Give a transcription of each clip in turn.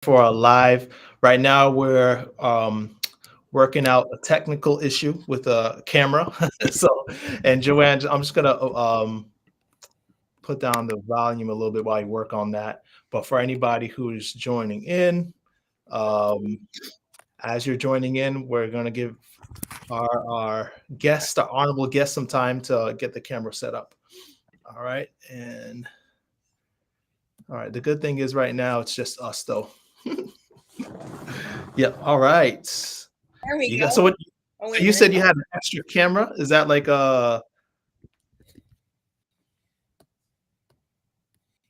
for a live. Right now, we're working out a technical issue with a camera. So, and Joanne, I'm just gonna put down the volume a little bit while you work on that. But for anybody who's joining in, um, as you're joining in, we're gonna give our guest, our honorable guest, some time to get the camera set up. All right, and all right. The good thing is right now it's just us though. Yeah. All right. There we You got so go. what Oh, so wait a you minute. said you had an extra camera? Is that like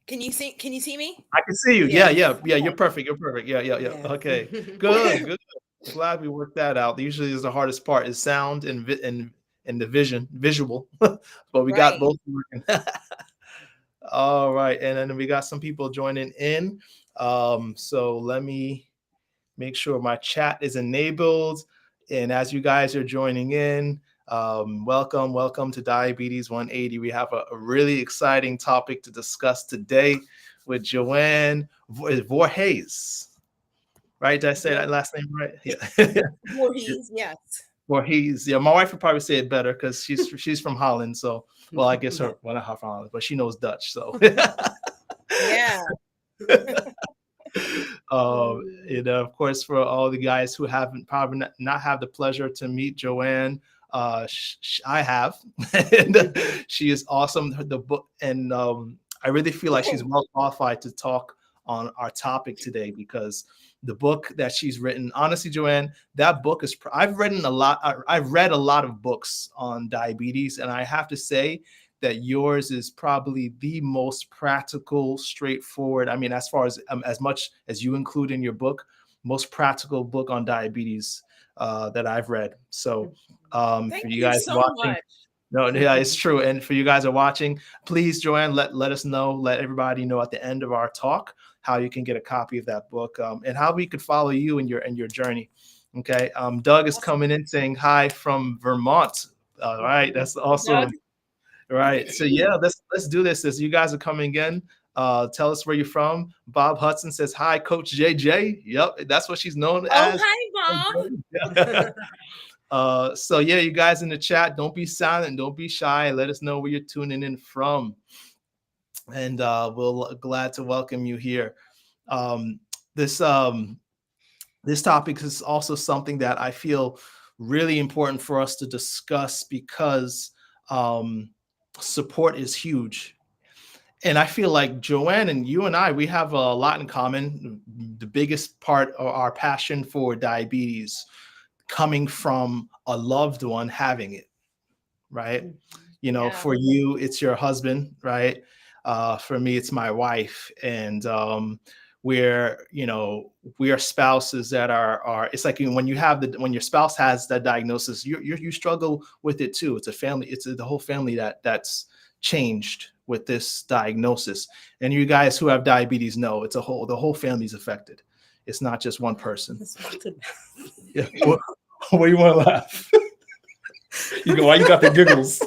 Can you see me? I can see you. Yeah, Yes. yeah, yeah. You're Okay. perfect. You're perfect. Yeah, yeah, yeah. Yes. Okay. Good, good. Glad we worked that out. Usually is the hardest part is sound and the visual. But we got Right. both working. All right. And then we got some people joining in. So let me make sure my chat is enabled. And as you guys are joining in, welcome to Diabetes 180. We have a really exciting topic to discuss today with Joanne Voorhees. Right? Did I say that last name right? Yeah. Voorhees, yes. Voorhees. Yeah, my wife would probably say it better because she's from Holland. So, well, I guess well, not her from Holland, but she knows Dutch. So, Yeah. of course, for all the guys who haven't probably not have the pleasure to meet Joanne, I have, and she is awesome. The book, and I really feel like she's well qualified to talk on our topic today because the book that she's written, honestly, Joanne, that book is. I've written a lot. I've read a lot of books on diabetes, and I have to say that yours is probably the most practical, straightforward. I mean, as far as much as you include in your book, most practical book on diabetes that I've read. So Thank for you you guys so watching, much. no, yeah, it's true. And for you guys are watching, please, Joanne, let us know, let everybody know at the end of our talk how you can get a copy of that book and how we could follow you in your journey. Okay. Doug is coming in saying hi from Vermont. All right, that's also Doug. right. So yeah, let's do this. As you guys are coming in, tell us where you're from. Bob Hudson says hi, Coach JJ. Yep, that's what she's known Oh, as. hi, Bob. Yeah. So yeah, you guys in the chat, don't be silent, don't be shy. Let us know where you're tuning in from, and we'll glad to welcome you here. Um, this this topic is also something that I feel really important for us to discuss because support is huge. And I feel like Joanne and you and I, we have a lot in common. The biggest part of our passion for diabetes coming from a loved one having it, right? You know, Yeah. for you, it's your husband, right? For me, it's my wife. And we are spouses that are it's like when you have when your spouse has that diagnosis, you struggle with it too. It's a family, the whole family that's changed with this diagnosis. And you guys who have diabetes know the whole family's affected. It's not just one person. Yeah. What you want to laugh? Why you got the giggles?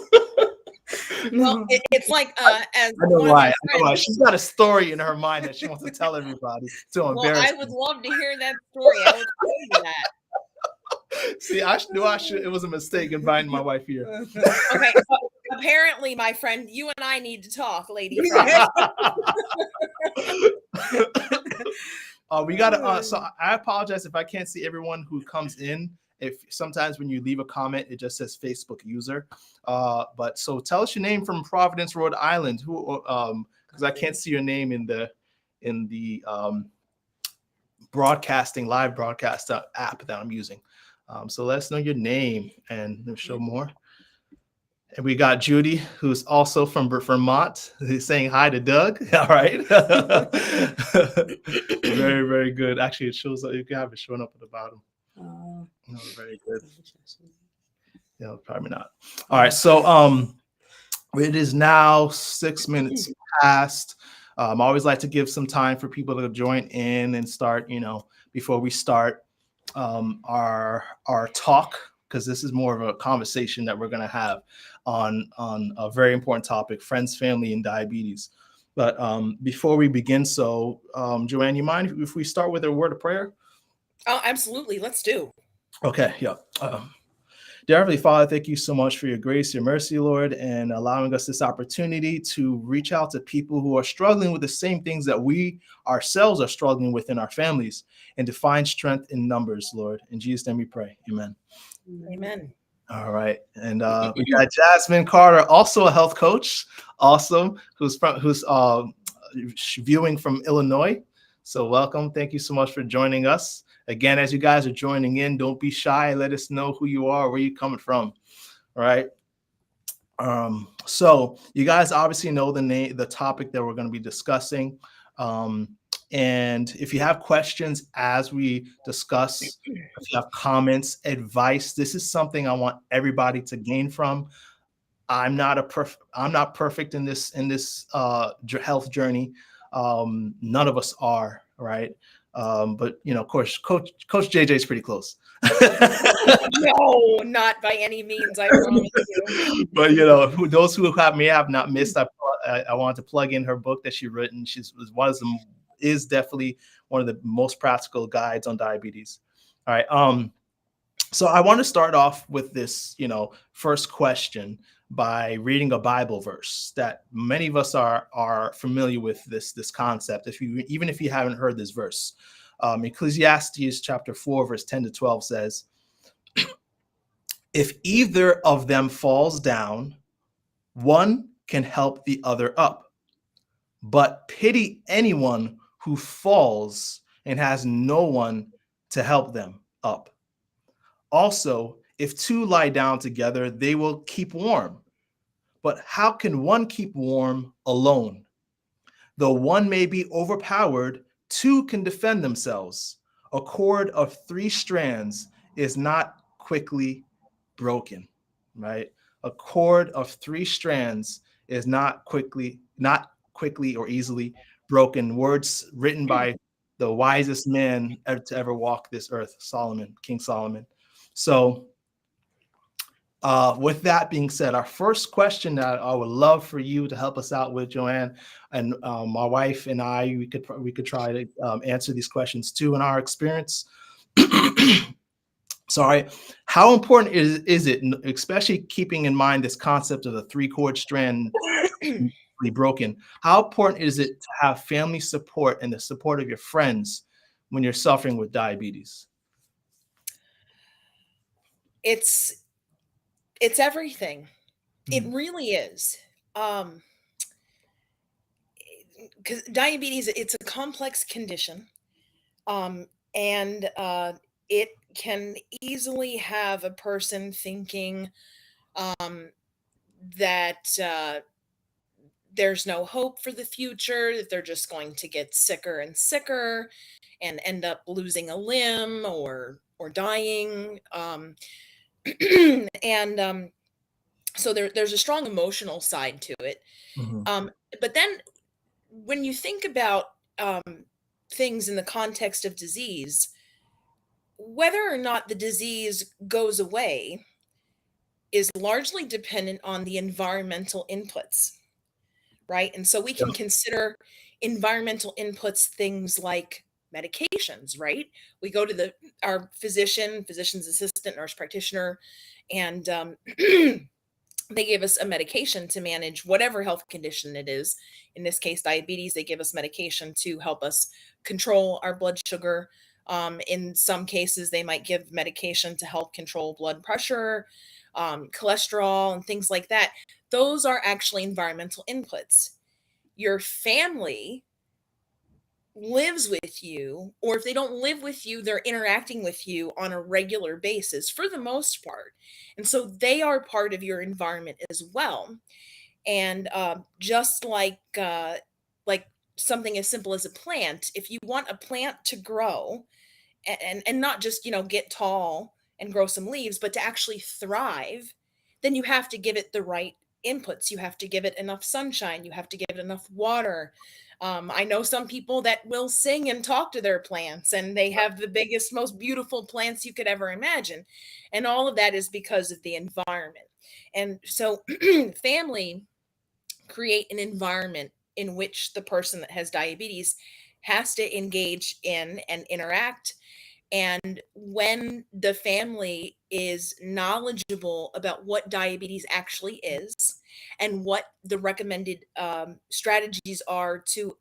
Well, it's like as I know one of why. my I know why. friends. She's got a story in her mind that she wants to tell everybody to Well, embarrass I would me. love to hear that story. I will tell you that. See, I knew I should. It was a mistake inviting my wife here. Okay. So apparently, my friend, you and I need to talk, lady friend. We gotta. So I apologize if I can't see everyone who comes in. If sometimes when you leave a comment, it just says Facebook user. But so tell us your name from Providence, Rhode Island. Who? Because I can't see your name in the live broadcast app that I'm using. So let us know your name and show more. And we got Judy, who's also from Vermont, who's saying hi to Doug. All right. Very, very good. Actually, it shows up. You can have it showing up at the bottom. No, very good. Yeah, probably not. All right. So it is now 6 minutes past. I always like to give some time for people to join in and start, before we start our talk, because this is more of a conversation that we're going to have on a very important topic: friends, family, and diabetes. But before we begin, Joanne, you mind if we start with a word of prayer? Oh, absolutely. Let's do. Okay, yeah. Dear Heavenly Father, thank you so much for your grace, your mercy, Lord, and allowing us this opportunity to reach out to people who are struggling with the same things that we ourselves are struggling with in our families, and to find strength in numbers, Lord. In Jesus' name we pray. Amen. Amen. All right. And we got Jasmine Carter, also a health coach, awesome, who's viewing from Illinois. So welcome. Thank you so much for joining us. Again, as you guys are joining in, don't be shy. Let us know who you are, where you're coming from. All right. So you guys obviously know the topic that we're going to be discussing. Um, and if you have questions as we discuss, if you have comments, advice, this is something I want everybody to gain from. I'm not perfect in this health journey. None of us are, right? But of course, Coach JJ is pretty close. No, not by any means, I promise you. But those who may have not missed, I wanted to plug in her book that she written. Is definitely one of the most practical guides on diabetes. All right. So I want to start off with this, first question by reading a Bible verse that many of us are familiar with this concept. Even if you haven't heard this verse, Ecclesiastes chapter 4, verse 10 to 12 says, "If either of them falls down, one can help the other up. But pity anyone who falls and has no one to help them up. Also, if two lie down together, they will keep warm. But how can one keep warm alone? Though one may be overpowered, two can defend themselves. A cord of three strands is not quickly broken," right? A cord of three strands is not quickly or easily broken. Words written by the wisest man to ever walk this earth, Solomon, King Solomon. So with that being said, our first question that I would love for you to help us out with, Joanne, and my wife and I, we could try to answer these questions too in our experience. Sorry, how important is it, especially keeping in mind this concept of the three-chord strand be broken? How important is it to have family support and the support of your friends when you're suffering with diabetes? It's everything. It really is. Because diabetes, it's a complex condition. And it can easily have a person thinking that there's no hope for the future, that they're just going to get sicker and sicker and end up losing a limb or dying. And so there's a strong emotional side to it. Mhm. But then when you think about things in the context of disease, whether or not the disease goes away is largely dependent on the environmental inputs, right? And so we Yeah. can consider environmental inputs things like medications, right? We go to our physician's assistant, nurse practitioner, and they give us a medication to manage whatever health condition it is. In this case, diabetes, they give us medication to help us control our blood sugar. In some cases, they might give medication to help control blood pressure, cholesterol, and things like that. Those are actually environmental inputs. Your family lives with you, or if they don't live with you, they're interacting with you on a regular basis for the most part. And so they are part of your environment as well. And just like something as simple as a plant, if you want a plant to grow and not just get tall and grow some leaves, but to actually thrive, then you have to give it the right inputs. You have to give it enough sunshine, you have to give it enough water. I know some people that will sing and talk to their plants, and they have the biggest, most beautiful plants you could ever imagine, and all of that is because of the environment. And so family create an environment in which the person that has diabetes has to engage in and interact. And when the family is knowledgeable about what diabetes actually is and what the recommended strategies are to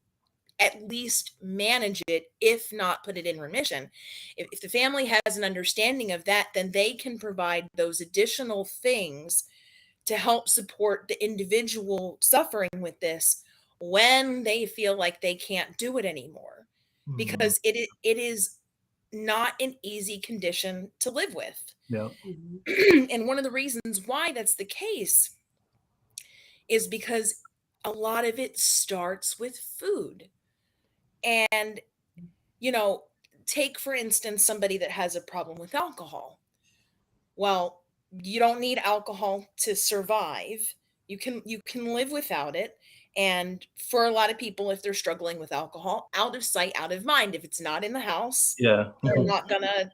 at least manage it, if not put it in remission. If the family has an understanding of that, then they can provide those additional things to help support the individual suffering with this when they feel like they can't do it anymore. Mhm. Because it is not an easy condition to live with. Yeah. And one of the reasons why that's the case is because a lot of it starts with food. And, you know, take for instance somebody that has a problem with alcohol. Well, you don't need alcohol to survive. You can live without it. And for a lot of people, if they're struggling with alcohol, out of sight, out of mind. If it's not in the house, Yeah. they're not gonna,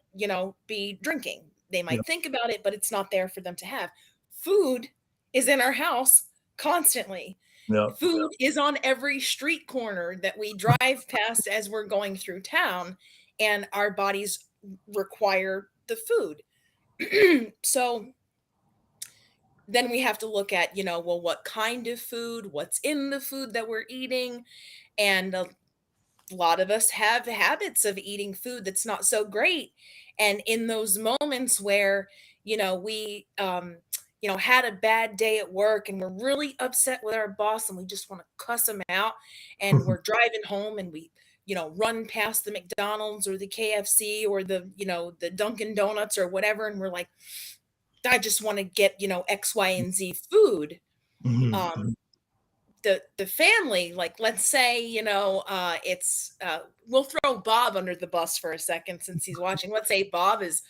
be drinking. They Yeah. might think about it, but it's not there for them to have. Food is in our house constantly. Yeah. Food is on every street corner that we drive past as we're going through town, and our bodies require the food. So then we have to look at, well, what kind of food, what's in the food that we're eating. And a lot of us have habits of eating food that's not so great. And in those moments where, we, had a bad day at work and we're really upset with our boss and we just want to cuss him out, and we're driving home and we, run past the McDonald's or the KFC or the Dunkin' Donuts or whatever, and we're like, I just want to get, X, Y, and Z food. Mhm. Um, the family, like, let's say, it's we'll throw Bob under the bus for a second since he's watching. Let's say Bob is,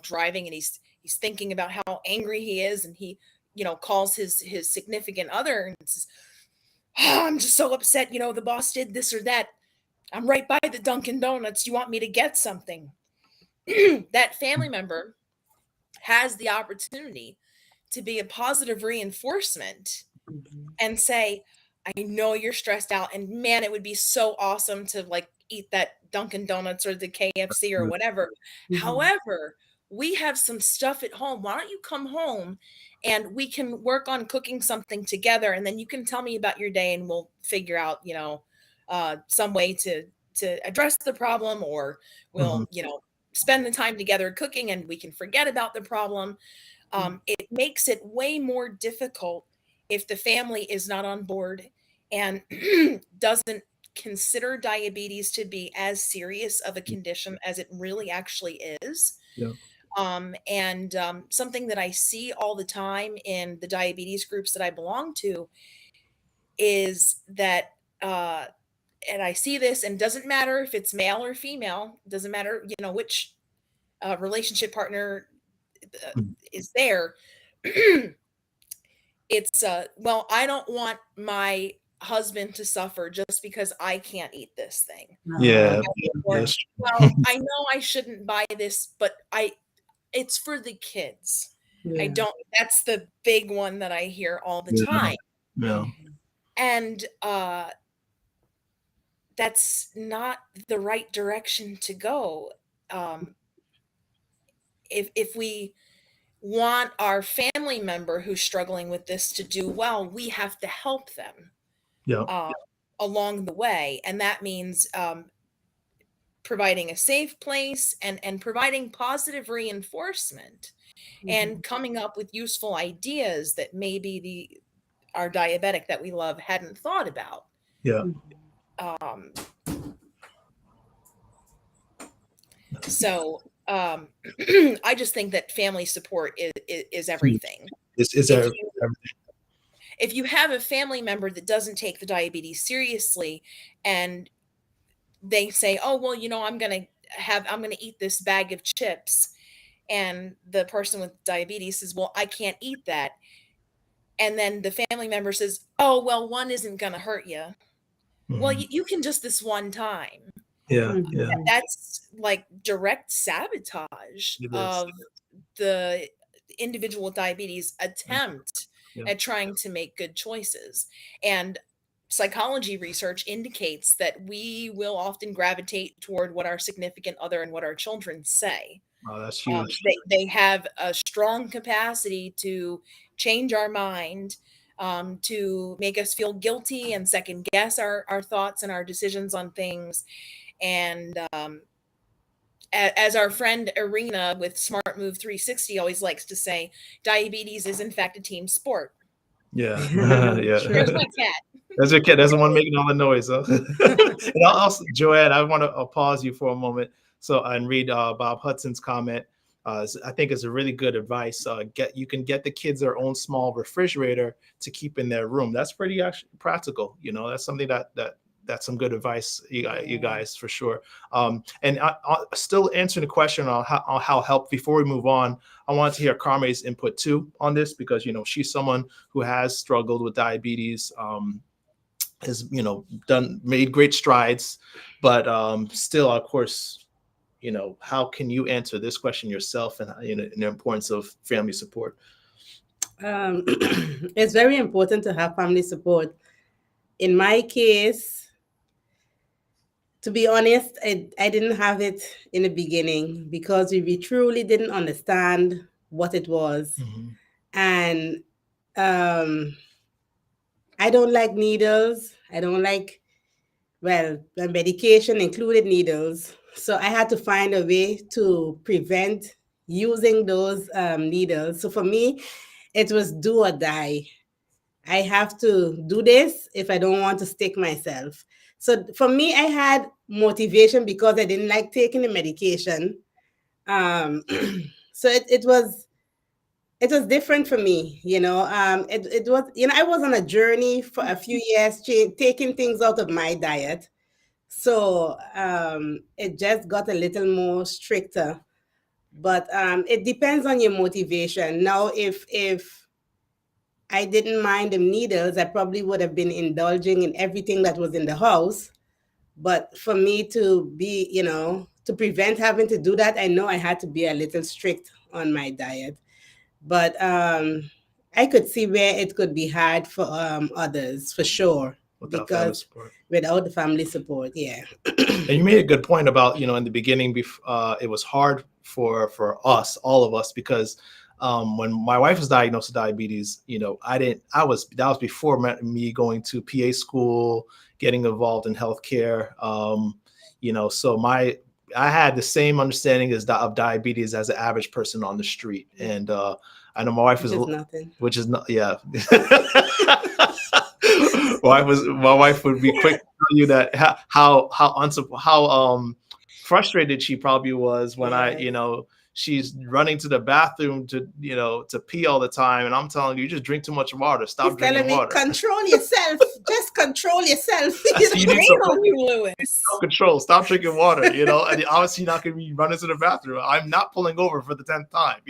driving, and he's thinking about how angry he is, and he, calls his significant other and says, "Oh, I'm just so upset, the boss did this or that. I'm right by the Dunkin' Donuts. You want me to get something?" That family member has the opportunity to be a positive reinforcement Mhm. and say, "I know you're stressed out, and man, it would be so awesome to like eat that Dunkin' Donuts or the KFC or whatever. Mhm. However, we have some stuff at home. Why don't you come home and we can work on cooking something together, and then you can tell me about your day, and we'll figure out, some way to address the problem, or Mhm. we'll, spend the time together cooking, and we can forget about the problem." It makes it way more difficult if the family is not on board and doesn't consider diabetes to be as serious of a condition as it really actually is. Yeah. And something that I see all the time in the diabetes groups that I belong to is that, and I see this, and doesn't matter if it's male or female, doesn't matter, which relationship partner uh, Mhm. is there. It's well, I don't want my husband to suffer just because I can't eat this thing. Yeah. Or, That's well, I know I shouldn't buy this, but I it's for the kids. I Yeah. don't That's the big one that I hear all the yeah. time. Yeah. Mhm. And that's not the right direction to go. Um if we want our family member who's struggling with this to do well, we have to help them Yeah. uh, along the way, and that means providing a safe place and providing positive reinforcement Mhm. and coming up with useful ideas that maybe the our diabetic that we love hadn't thought about. Yeah. Mhm. Um, so I just think that family support is Huge. everything. Is If there you if you have a family member that doesn't take the diabetes seriously, and they say, "Oh, well, I'm going to eat this bag of chips." And the person with diabetes says, "Well, I can't eat that." And then the family member says, "Oh, well, one isn't going to hurt you." Well, Mhm. you can just this one time. Yeah. Yeah. Mhm. That's like direct sabotage It is. of the individual with diabetes Yeah. attempt Yeah. at trying to make good choices. And psychology research indicates that we will often gravitate toward what our significant other and what our children say. Oh, that's huge. They have a strong capacity to change our mind, to make us feel guilty and second guess our thoughts and our decisions on things. And as our friend Irina with Smart Move 360 always likes to say, diabetes is in fact a team sport. Yeah. Here's Yeah. my cat. That's your kid. That's the one making all the noise. Huh? And also, Joanne, I want to pause you for a moment and read Bob Hudson's comment. I think it's a really good advice. You can get the kids their own small refrigerator to keep in their room. That's pretty actually practical. That's something that's some good advice, you guys, for sure. And still answering the question on how help. Before we move on, I wanted to hear Carme's input too on this, because she's someone who has struggled with diabetes. Has made great strides, but still, of course, how can you answer this question yourself, and the importance of family support? It's very important to have family support. In my case, to be honest, I didn't have it in the beginning because we truly didn't understand what it was. Mm-hmm. And I don't like needles. I don't like, well, the medication included needles. So I had to find a way to prevent using those needles. So for me, it was do or die. I have to do this if I don't want to stick myself. So for me, I had motivation because I didn't like taking the medication. Um, so it was different for me, it was, I was on a journey for a few years, taking things out of my diet. So it just got a little more stricter. But it depends on your motivation. Now, if I didn't mind the needles, I probably would have been indulging in everything that was in the house. But for me to be, to prevent having to do that, I know I had to be a little strict on my diet. But I could see where it could be hard for others, for sure, Without family because support. without the family support, yeah. And you made a good point about, in the beginning, it was hard for us, all of us, because when my wife was diagnosed with diabetes, that was before me going to PA school, getting involved in healthcare. So I had the same understanding of diabetes as the average person on the street. And I know my wife Which is nothing. which is not, yeah. My wife would be quick to tell you that how frustrated she probably was when Yes. she's running to the bathroom to pee all the time, and I'm telling you, just drink too much water. Stop He's telling drinking me, water. control yourself. Just control yourself. You need Shame some on you, Lewis. control. Stop drinking water. And obviously you're not going to be running to the bathroom. I'm not pulling over for the 10th time.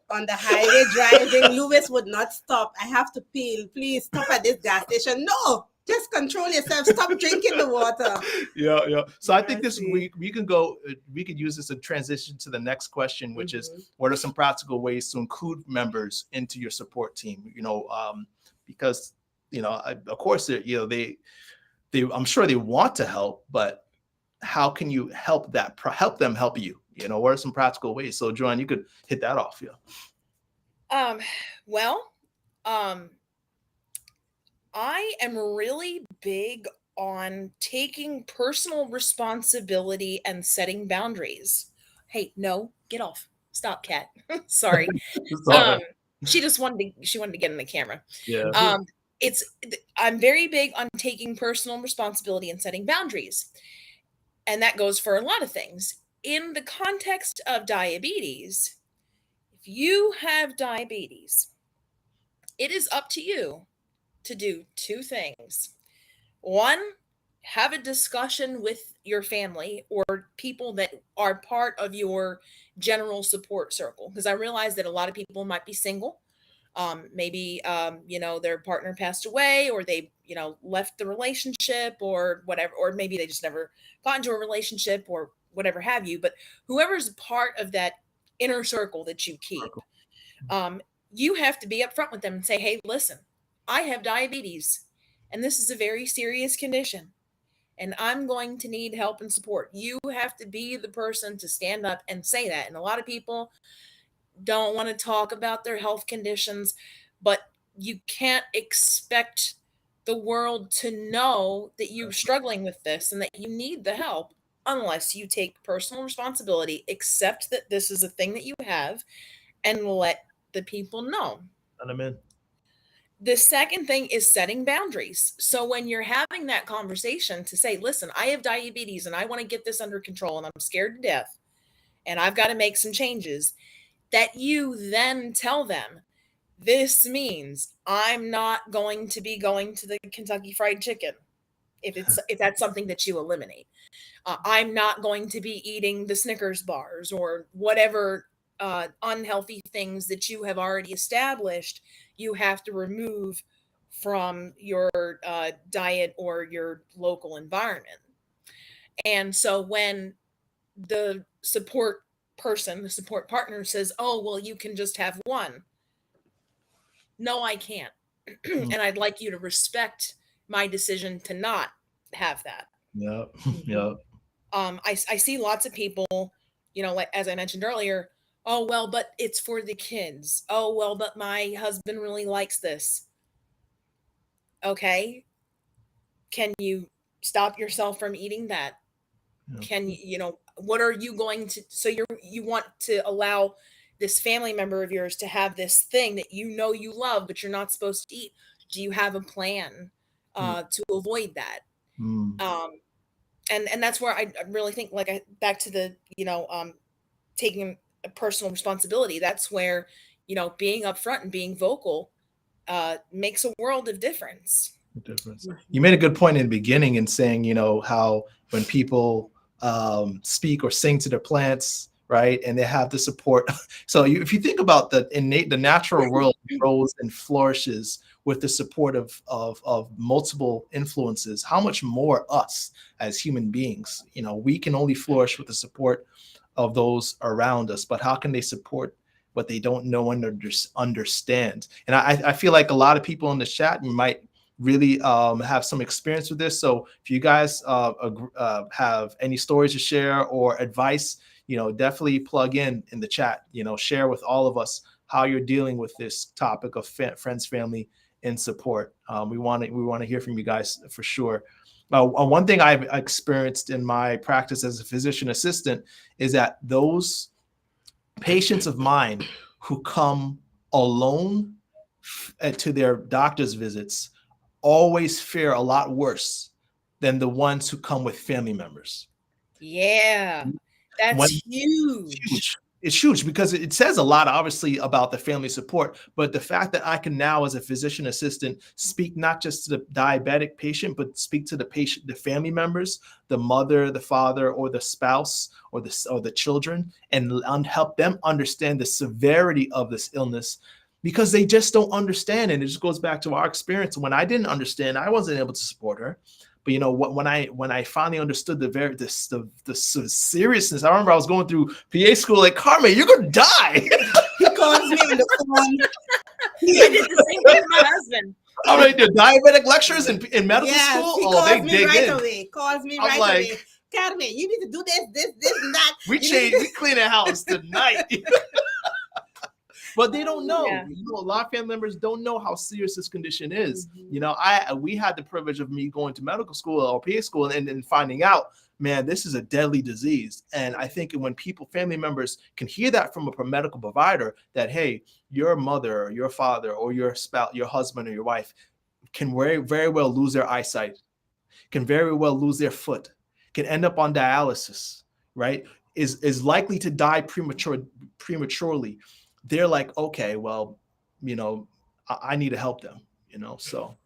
On the highway driving, Lewis would not stop. I have to pee. Please stop at this gas station. No, just control yourself. Stop drinking the water. Yeah. So I think Mercy. we could use this to transition to the next question, which is, Mhm. what are some practical ways to include members into your support team? Because of course they I'm sure they want to help, but how can you help them help you? What are some practical ways? So Joanne, you could hit that off. Yeah. Well, I am really big on taking personal responsibility and setting boundaries. Hey, no, get off. Stop, cat. Sorry. Sorry. She wanted to get in the camera. Yeah. Um, I'm very big on taking personal responsibility and setting boundaries. And that goes for a lot of things. In the context of diabetes, if you have diabetes, it is up to you to do two things. One, have a discussion with your family or people that are part of your general support circle. Because I realize that a lot of people might be single. Maybe, their partner passed away, or they, left the relationship or whatever, or maybe they just never got into a relationship or whatever have you. But whoever's part of that inner circle that you keep, um, you have to be upfront with them and say, hey, listen, I have diabetes. and this is a very serious condition, and I'm going to need help and support. You have to be the person to stand up and say that. And a lot of people don't want to talk about their health conditions, but you can't expect the world to know that you're struggling with this and that you need the help unless you take personal responsibility, accept that this is a thing that you have, and let the people know. And I'm in. The second thing is setting boundaries. So when you're having that conversation to say, listen, I have diabetes and I want to get this under control and I'm scared to death and I've got to make some changes, that you then tell them, this means I'm not going to be going to the Kentucky Fried Chicken if that's something that you eliminate. I'm not going to be eating the Snickers bars or whatever unhealthy things that you have already established you have to remove from your diet or your local environment. And so when the support person, the support partner says, oh, well, you can just have one. No, I can't. And I'd like you to respect my decision to not have that. Yep. Mhm. Yep. I see lots of people, like as I mentioned earlier, oh, well, but it's for the kids. Oh, well, but my husband really likes this. Okay. Can you stop yourself from eating that? Yep. Can what are you going to, so you want to allow this family member of yours to have this thing that you love, but you're not supposed to eat. Do you have a plan to avoid that? Mm. Um, and that's where I really think, like, back to the taking a personal responsibility. That's where being upfront and being vocal makes a world of difference. Difference. You made a good point in the beginning in saying, how when people speak or sing to their plants, right, and they have the support. So if you think about the natural world grows and flourishes with the support of multiple influences, how much more us as human beings? We can only flourish with the support of those around us, but how can they support what they don't know and understand? And I feel like a lot of people in the chat might really have some experience with this. So if you guys have any stories to share or advice, definitely plug in the chat. Share with all of us how you're dealing with this topic of friends, family, and support. We want to hear from you guys for sure. One thing I've experienced in my practice as a physician assistant is that those patients of mine who come alone to their doctor's visits always fare a lot worse than the ones who come with family members. Yeah, that's huge. It's huge because it says a lot, obviously, about the family support. But the fact that I can now, as a physician assistant, speak not just to the diabetic patient, but speak to the patient, the family members, the mother, the father, or the spouse, or the children, and help them understand the severity of this illness, because they just don't understand. And it just goes back to our experience. When I didn't understand, I wasn't able to support her. But when I finally understood the seriousness, I remember I was going through PA school, like, Carmen, you're gonna die. He calls me on the phone. I did the same thing with my husband. I'm like, the diabetic lectures in medical school. He Oh, they calls me dig right in. away. Calls me I'm right like, away. Carmen, you need to do this, and that. We clean the house tonight. But they don't know. Yeah. A lot of family members don't know how serious this condition is. Mhm. We had the privilege of me going to medical school or PA school and finding out, man, this is a deadly disease. And I think when family members can hear that from a medical provider, that, hey, your mother or your father or your spouse, your husband or your wife can very, very well lose their eyesight, can very well lose their foot, can end up on dialysis, right? Is likely to die prematurely. They're like, okay, well, I need to help them, so.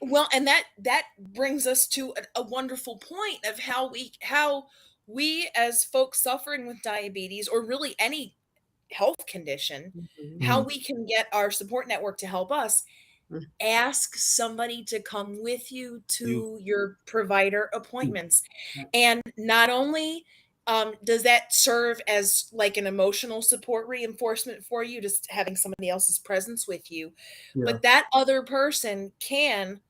Well, and that brings us to a wonderful point of how we as folks suffering with diabetes, or really any health condition, how Mhm. we can get our support network to help us. Mhm. Ask somebody to come with you You to your provider appointments. And not only does that serve as like an emotional support reinforcement for you, just having somebody else's presence with you, Yeah. but that other person can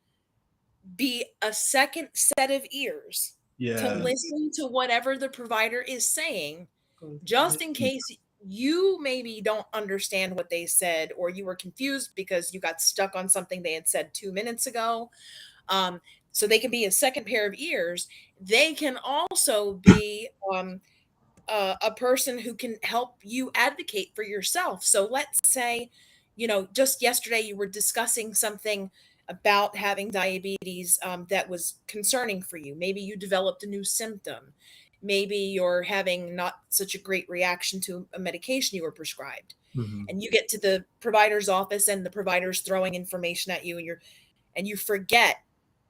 be a second set of ears to Yeah. listen to whatever the provider is saying, just in case you maybe don't understand what they said, or you were confused because you got stuck on something they had said 2 minutes ago. So they can be a second pair of ears. They can also be a person who can help you advocate for yourself. So let's say, just yesterday you were discussing something about having diabetes that was concerning for you. Maybe you developed a new symptom. Maybe you're having not such a great reaction to a medication you were prescribed. Mhm. And you get to the provider's office and the provider's throwing information at you, and you forget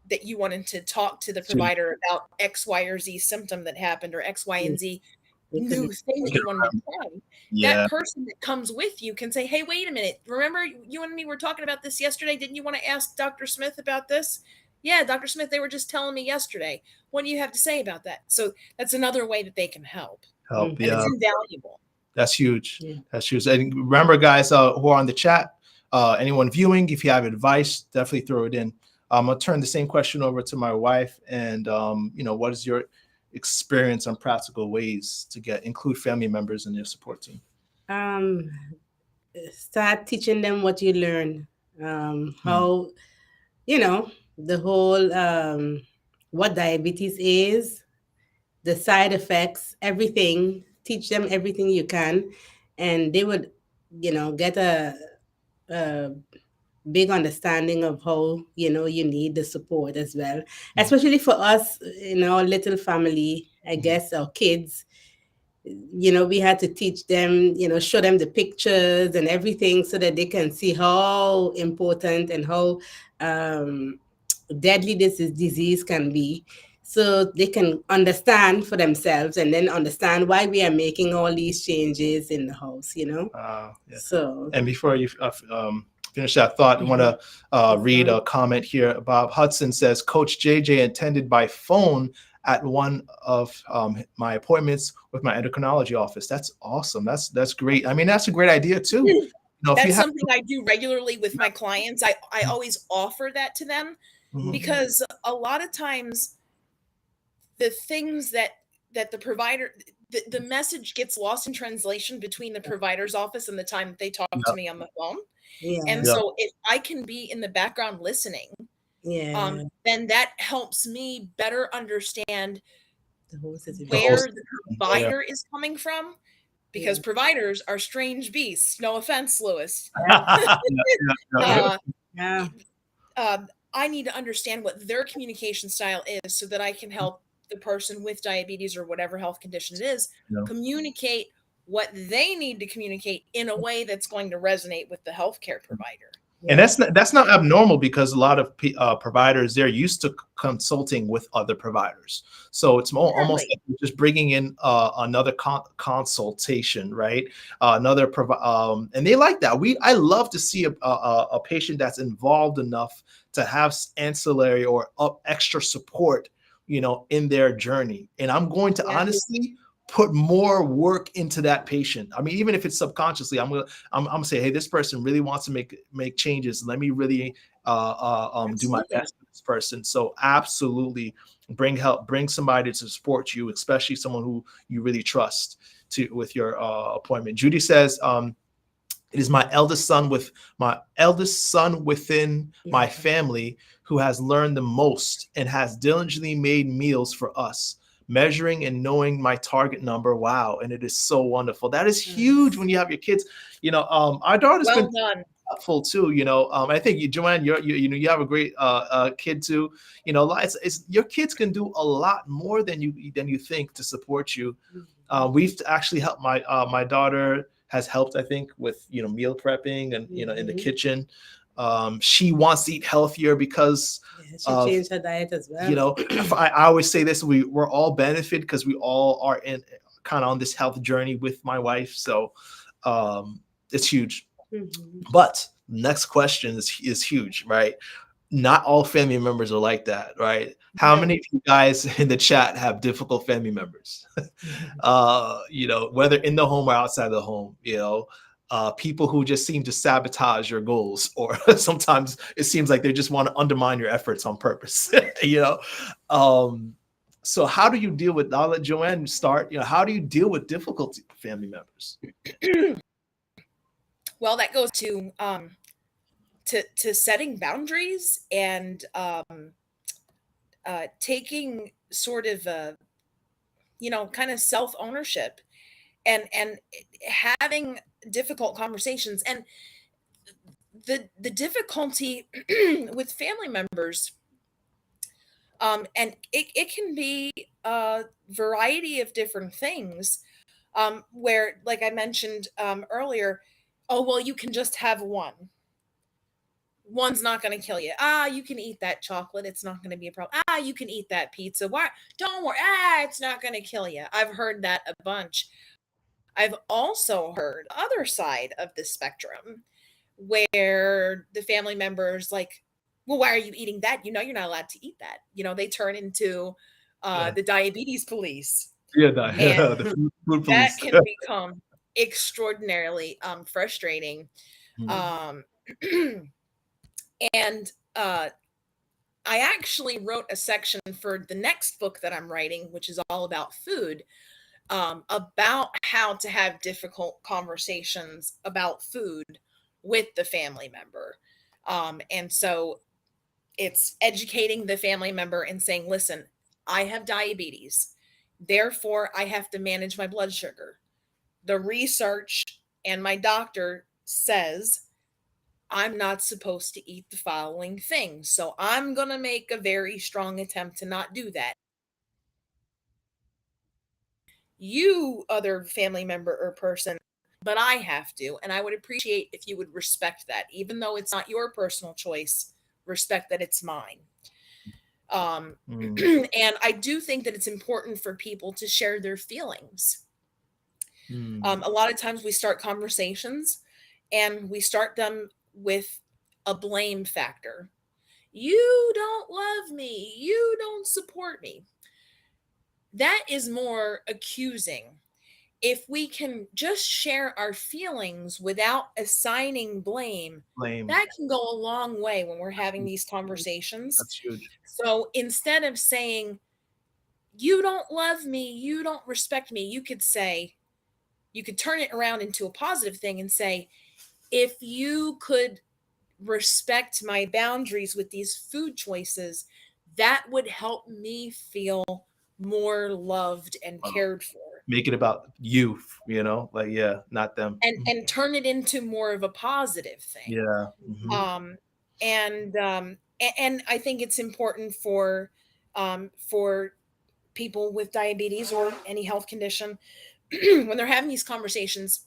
that you wanted to talk to the provider about X, Y, or Z symptom that happened, or X, Y, and Z new thing that you wanted to try. Yeah. That person that comes with you can say, hey, wait a minute, remember you and me were talking about this yesterday? Didn't you want to ask Dr. Smith about this? Yeah, Dr. Smith, they were just telling me yesterday. What do you have to say about that? So that's another way that they can help. Help. And Yeah. it's invaluable. That's huge. Yeah. That's huge. And remember, guys, who are on the chat, anyone viewing, if you have advice, definitely throw it in. I'm gonna turn the same question over to my wife. And what is your experience on practical ways to include family members in your support team? Start teaching them what you learn. How, the whole what diabetes is, the side effects, everything. Teach them everything you can, and they would, get a big understanding of how you need the support as well, especially for us in our little family. I guess our kids, we had to teach them, show them the pictures and everything so that they can see how important and how deadly this disease can be, so they can understand for themselves and then understand why we are making all these changes in the house. Yeah. So, And before you finish that thought, I want to read a comment here. Bob Hudson says, Coach JJ attended by phone at one of my appointments with my endocrinology office. That's awesome. That's great. I mean, that's a great idea too. That's something I do regularly with my clients. I always offer that to them, because a lot of times the things that the provider, the message gets lost in translation between the provider's office and the time that they talk to me on the phone. And so if I can be in the background listening, then that helps me better understand where the provider is coming from, because providers are strange beasts. No offense, Lewis. I need to understand what their communication style is so that I can help the person with diabetes or whatever health condition it is communicate what they need to communicate in a way that's going to resonate with the healthcare provider. And that's not abnormal, because a lot of providers, they're used to consulting with other providers. So it's almost like you're just bringing in another consultation, right? And they like that. I love to see a patient that's involved enough to have ancillary or extra support, in their journey. And I'm going to honestly put more work into that patient. I mean, even if it's subconsciously, I'm gonna say, hey, this person really wants to make changes. Let me really do my best for this person. So absolutely bring somebody to support you, especially someone who you really trust with your appointment. Judy says, it is my eldest son within my family who has learned the most and has diligently made meals for us, measuring and knowing my target number. Wow. And it is so wonderful. That is huge when you have your kids. Our daughter's been helpful too. I think Joanne, you have a great kid too. It's your kids can do a lot more than you think to support you. We've actually helped my daughter has helped, I think, with meal prepping and in the kitchen. She wants to eat healthier because she changed her diet as well. I always say this: we're all benefit because we all are kind of on this health journey with my wife. So it's huge. But next question is huge, right? Not all family members are like that, right? How many of you guys in the chat have difficult family members? Whether in the home or outside the home, people who just seem to sabotage your goals, or sometimes it seems like they just want to undermine your efforts on purpose. You know, so how do you deal with? I'll let Joanne start. You know, how do you deal with difficult family members? Well, that goes to setting boundaries and taking sort of kind of self ownership and having difficult conversations. And the difficulty with family members, and it can be a variety of different things, where, like I mentioned earlier, oh well, you can just have one's not going to kill you. You can eat that chocolate, it's not going to be a problem. You can eat that pizza, why, don't worry, it's not going to kill you. I've heard that a bunch. I've also heard the other side of the spectrum, where the family members like, well, why are you eating that? You know, you're not allowed to eat that. You know, they turn into Yeah, the diabetes police, yeah, and the food that police. can become extraordinarily frustrating. Mhm. Um, and I actually wrote a section for the next book that I'm writing, which is all about food, about how to have difficult conversations about food with the family member. And so it's educating the family member and saying, listen, I have diabetes. Therefore, I have to manage my blood sugar. The research and my doctor says I'm not supposed to eat the following things. So I'm going to make a very strong attempt to not do that. You, other family member or person, but I have to. And I would appreciate if you would respect that, even though it's not your personal choice, respect that it's mine. Mm, And I do think that it's important for people to share their feelings. mm. A lot of times we start conversations and we start them with a blame factor. You don't love me. You don't support me. That is more accusing. If we can just share our feelings without assigning blame, Blame. that can go a long way when we're having these conversations. That's huge. So instead of saying, you don't love me, you don't respect me, you could turn it around into a positive thing and say, if you could respect my boundaries with these food choices, that would help me feel more loved and Wow. cared for. Make it about you, you know, like, yeah, not them. And turn it into more of a positive thing. Yeah. Mhm. Um, and I think it's important for people with diabetes or any health condition when they're having these conversations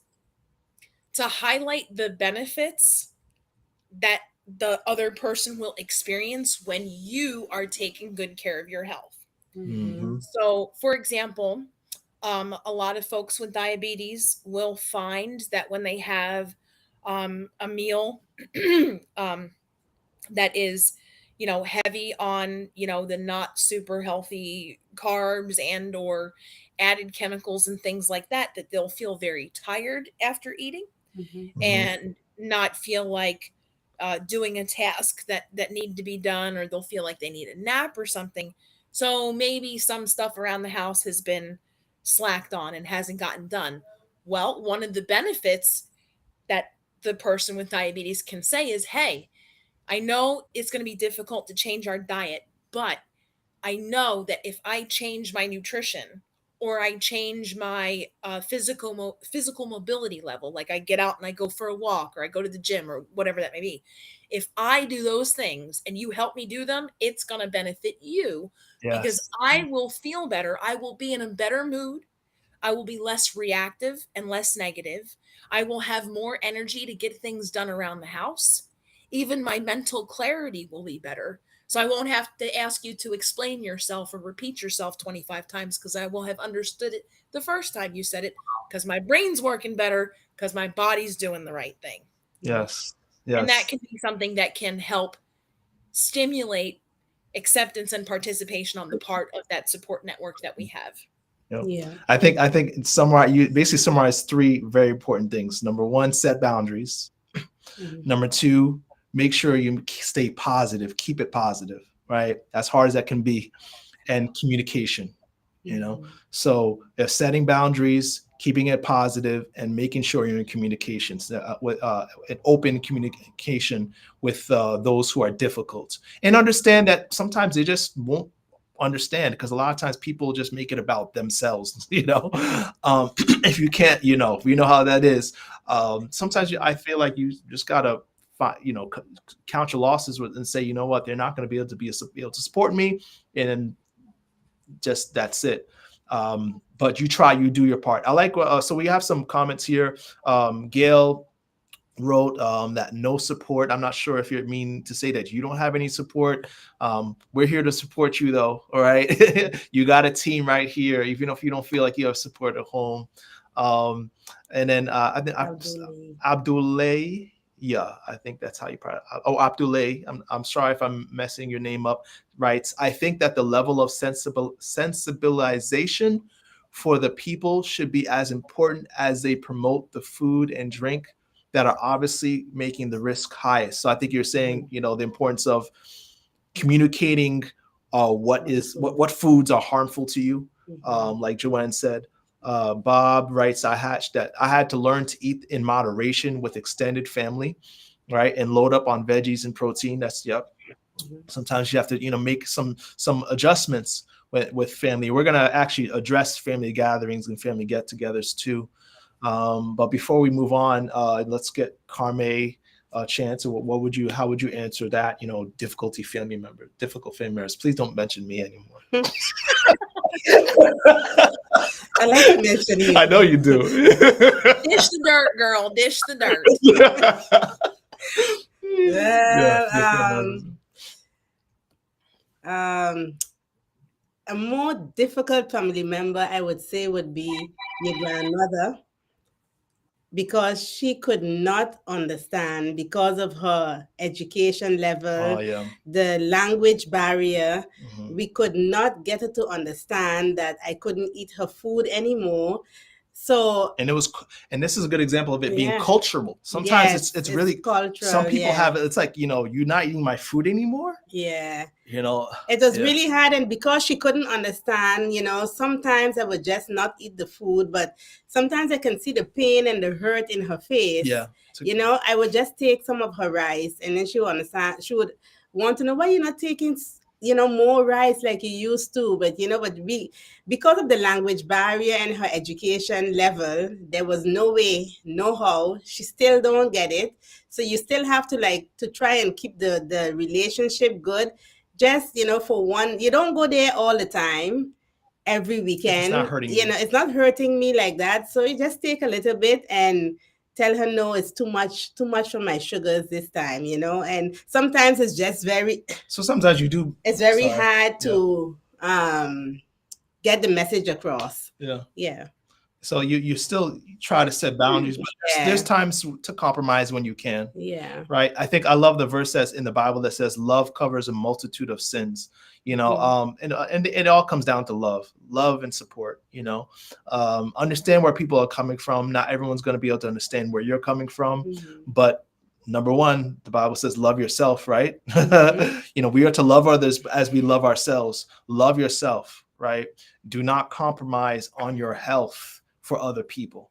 to highlight the benefits that the other person will experience when you are taking good care of your health. Mhm. Mhm. So, for example, a lot of folks with diabetes will find that when they have a meal um, that is, heavy on, the not super healthy carbs and or added chemicals and things like that, that they'll feel very tired after eating Mhm. Mhm. and not feel like doing a task that need to be done, or they'll feel like they need a nap or something. So maybe some stuff around the house has been slacked on and hasn't gotten done. Well, one of the benefits that the person with diabetes can say is, hey, I know it's going to be difficult to change our diet, but I know that if I change my nutrition or I change my physical mobility level, like I get out and I go for a walk or I go to the gym or whatever that may be, if I do those things and you help me do them, it's going to benefit you because Yes. I will feel better. I will be in a better mood. I will be less reactive and less negative. I will have more energy to get things done around the house. Even my mental clarity will be better. So I won't have to ask you to explain yourself or repeat yourself 25 times because I will have understood it the first time you said it because my brain's working better because my body's doing the right thing. Yes. And that Yes. can be something that can help stimulate acceptance and participation on the part of that support network that we have. You know, Yeah. I think summarize you basically summarize three very important things. Number one, set boundaries. Mhm. Number two, make sure you stay positive, keep it positive, right? As hard as that can be, and communication. You know, Mhm. so if setting boundaries, keeping it positive, and making sure you're in communications, with an open communication with those who are difficult, and understand that sometimes they just won't understand because a lot of times people just make it about themselves. If you can't, you know how that is. Sometimes I feel like you just gotta count your losses and say, you know what, they're not going to be able to support me, and just that's it. But you do your part. I like so we have some comments here. Gail wrote that no support. I'm not sure if you mean to say that you don't have any support. We're here to support you though. All right. You got a team right here, even if you don't feel like you have support at home. um, and then I think Abdul. Abdullah. Yeah, I think that's how you probably. Oh, Abdullah. I'm sorry if I'm messing your name up. Writes, I think that the level of sensibilization for the people should be as important as they promote the food and drink that are obviously making the risk highest. So I think you're saying, the importance of communicating what foods are harmful to you, Mhm. like Joanne said. Bob writes, I had to learn to eat in moderation with extended family, right, and load up on veggies and protein. That's yep. Mhm. Sometimes you have to make some adjustments with family. We're gonna actually address family gatherings and family get-togethers too. But before we move on, let's get Carme a chance. How would you answer that? Difficult family members. Please don't mention me anymore. I like to mention you. I know you do. Dish the dirt, girl. Dish the dirt. Yeah, Well, difficult members. um, a more difficult family member, I would say, would be your grandmother, because she could not understand, because of her education level, Oh yeah. the language barrier. Mhm. We could not get her to understand that I couldn't eat her food anymore. So, And this is a good example of it being yeah, cultural. Sometimes yes, it's it's really, some cultural. people Yeah, have it. It's like, you're not eating my food anymore. yeah. You know, It was yeah, really hard, and because she couldn't understand, sometimes I would just not eat the food, but sometimes I can see the pain and the hurt in her face. yeah. I would just take some of her rice, and then she would understand. She would want to know why you're not taking, more rice like you used to. But because of the language barrier and her education level, there was no way, no how. She still don't get it. So you still have to, like, to try and keep the relationship good. Just, for one, you don't go there all the time, every If it's not weekend. hurting you. It's not hurting me like that, so you just take a little bit and tell her, no, it's too much for my sugars this time. And sometimes it's just very So sometimes you do. it's very Sorry. hard Yeah. to get the message across. Yeah. Yeah. So you still try to set boundaries, but there's Yeah. times to compromise when you can. Yeah. Right. I think I love the verse that's in the Bible that says love covers a multitude of sins. And it all comes down to love and support. Understand where people are coming from. Not everyone's going to be able to understand where you're coming from, Mhm. but number one, the Bible says love yourself, right? Mhm. We are to love others as we love ourselves. Love yourself, right? Do not compromise on your health for other people.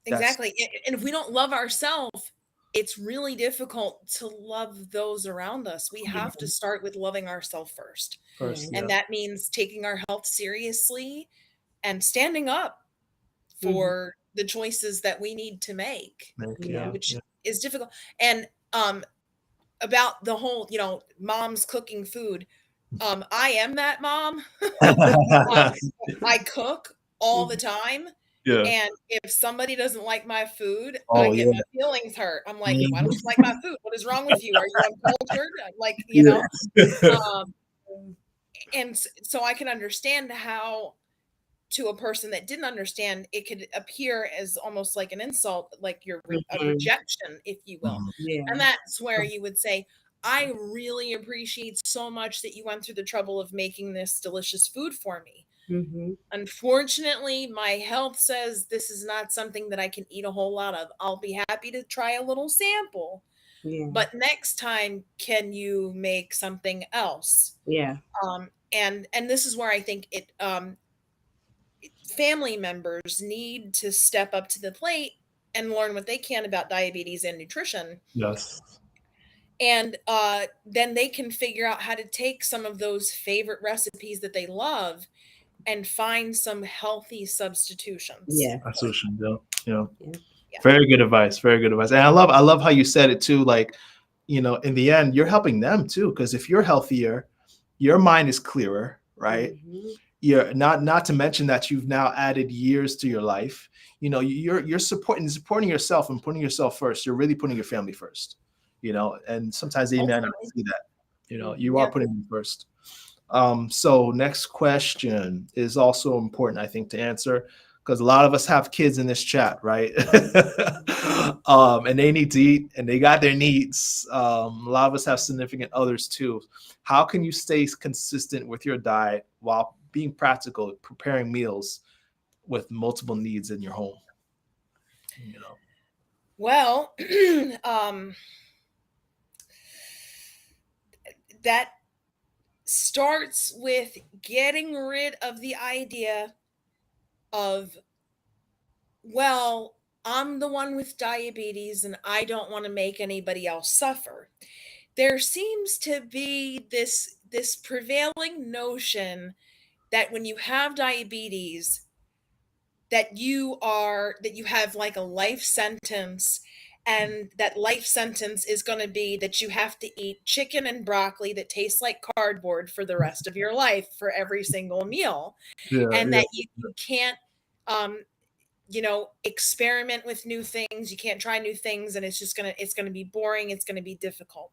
That's Exactly. And if we don't love ourselves, it's really difficult to love those around us. We have to start with loving ourselves first. Yeah. first, And yeah. that means taking our health seriously and standing up Mhm. for the choices that we need to make, Yeah. which is difficult. And about the whole, moms cooking food. I am that mom. Um, I cook all the Mhm. time. Yeah. And if somebody doesn't like my food, I Oh get yeah. my feelings hurt. I'm like, why don't Mhm. you like my food? What is wrong with you? Are you uncultured? Like, Yeah. um, and so I can understand how, to a person that didn't understand, it could appear as almost like an insult, like a Mhm. rejection, if you will. Mhm. And Yeah. that's where you would say, I really appreciate so much that you went through the trouble of making this delicious food for me. Mm-hmm. Unfortunately, my health says this is not something that I can eat a whole lot of. I'll be happy to try a little sample, Yeah. but next time, can you make something else? Yeah. And this is where I think family members need to step up to the plate and learn what they can about diabetes and nutrition, Yes. and then they can figure out how to take some of those favorite recipes that they love and find some healthy substitutions Yeah. That's for what them. she do. Yeah. Yeah. Yeah. Very good advice. Very good advice. And I love how you said it too. Like, in the end, you're helping them too. Because if you're healthier, your mind is clearer, right? Mm-hmm. You're not to mention that you've now added years to your life. You're supporting yourself and putting yourself first. You're really putting your family first. And sometimes they may not Ultimately. see that. You Mm-hmm. are Yeah. putting them first. So next question is also important, I think, to answer because a lot of us have kids in this chat, right? And they need to eat and they got their needs. A lot of us have significant others too. How can you stay consistent with your diet while being practical, preparing meals with multiple needs in your home? You know. Well, um, that starts with getting rid of the idea of, well, I'm the one with diabetes and I don't want to make anybody else suffer. There seems to be this prevailing notion that when you have diabetes, that you have like a life sentence, and that life sentence is going to be that you have to eat chicken and broccoli that tastes like cardboard for the rest of your life for every single meal, Yeah, and yeah. that you can't um experiment with new things, you can't try new things, and it's gonna be boring, it's gonna be difficult.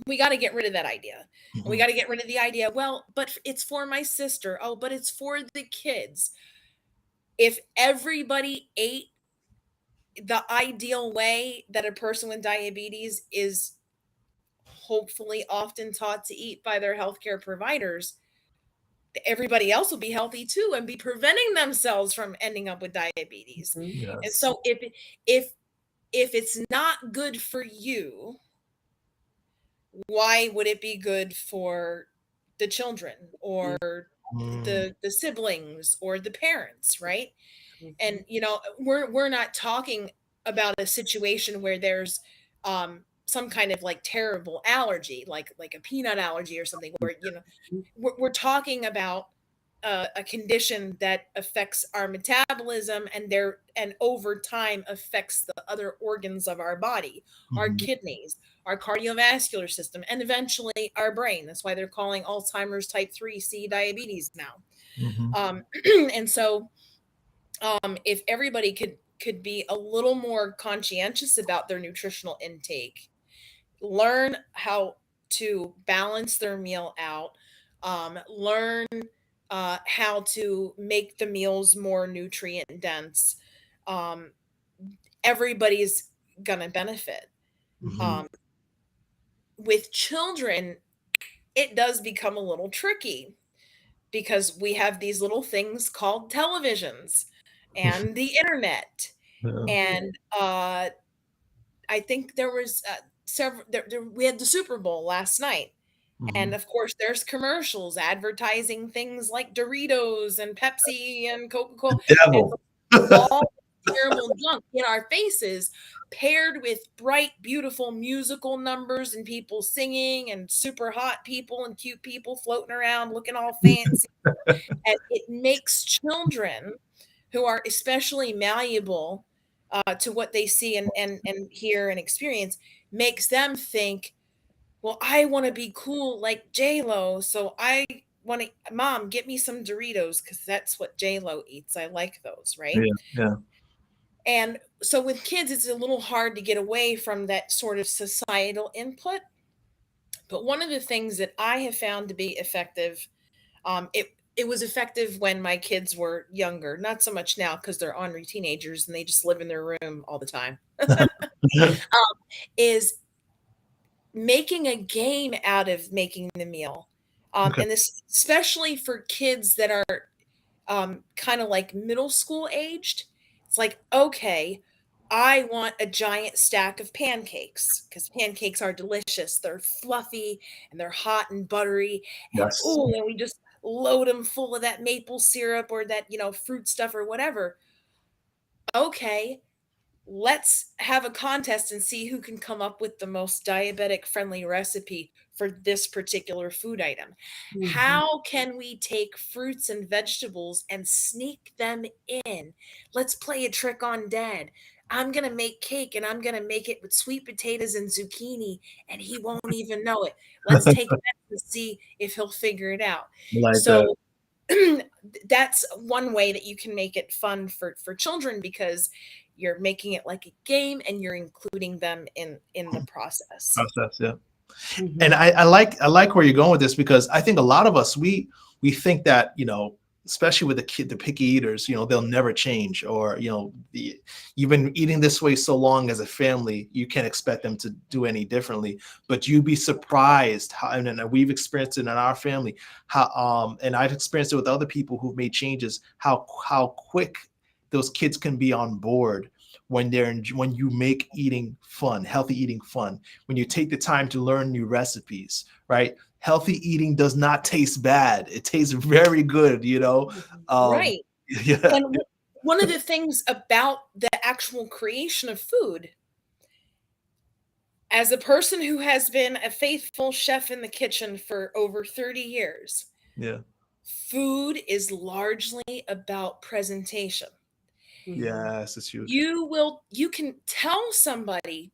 We got to get rid of that idea. And we Mhm. got to get rid of the idea, well, but it's for my sister, oh, but it's for the kids. If everybody ate the ideal way that a person with diabetes is hopefully often taught to eat by their healthcare providers, everybody else will be healthy too and be preventing themselves from ending up with diabetes. Mm-hmm. And Yes. so if it's not good for you, why would it be good for the children or Mm. the siblings or the parents, right? Mm-hmm. And we're not talking about a situation where there's some kind of like terrible allergy, like a peanut allergy or something, where we're talking about a condition that affects our metabolism, and over time affects the other organs of our body, our Mhm. kidneys, our cardiovascular system, and eventually our brain. That's why they're calling Alzheimer's type 3C diabetes now. Mhm. And so if everybody could be a little more conscientious about their nutritional intake, learn how to balance their meal out, learn how to make the meals more nutrient dense, um, everybody's gonna benefit. Mhm. Um, with children, it does become a little tricky because we have these little things called televisions and the internet, Yeah. and I think there was several. We had the Super Bowl last night, and Mhm. of course, there's commercials advertising things like Doritos and Pepsi and Coca The Cola, and devil. all terrible junk in our faces, paired with bright, beautiful musical numbers and people singing and super hot people and cute people floating around looking all fancy, and it makes children who are especially malleable to what they see and hear and experience, makes them think, well, I want to be cool like J Lo, so I want to, mom, get me some Doritos because that's what J Lo eats. I like those, right? Yeah. Yeah. And so with kids, it's a little hard to get away from that sort of societal input. But one of the things that I have found to be effective, it was effective when my kids were younger, not so much now because they're ornery teenagers and they just live in their room all the time, is making a game out of making the meal. Okay. And this especially for kids that are kind of like middle school aged. It's like, okay, I want a giant stack of pancakes because pancakes are delicious. They're fluffy and they're hot and buttery. And Yes. oh, and we just load them full of that maple syrup or that, fruit stuff or whatever. Okay, let's have a contest and see who can come up with the most diabetic friendly recipe for this particular food item. Mhm. How can we take fruits and vegetables and sneak them in? Let's play a trick on dad. I'm going to make cake and I'm going to make it with sweet potatoes and zucchini and he won't even know it. Let's take that and see if he'll figure it out. Like that. So that's one way that you can make it fun for children because you're making it like a game and you're including them in the process. Process. Yeah. And Mhm. I like where you're going with this because I think a lot of us we think that especially with the picky eaters, they'll never change, or you've been eating this way so long as a family, you can't expect them to do any differently. But you'd be surprised how, and we've experienced it in our family, how and I've experienced it with other people who've made changes, how quick those kids can be on board when you make eating fun, healthy eating fun, when you take the time to learn new recipes, right? Healthy eating does not taste bad. It tastes very good. Mhm. Um, Right. yeah, And one of the things about the actual creation of food, as a person who has been a faithful chef in the kitchen for over 30 years, yeah, food is largely about presentation. Mhm. yes, it's huge. You can tell somebody,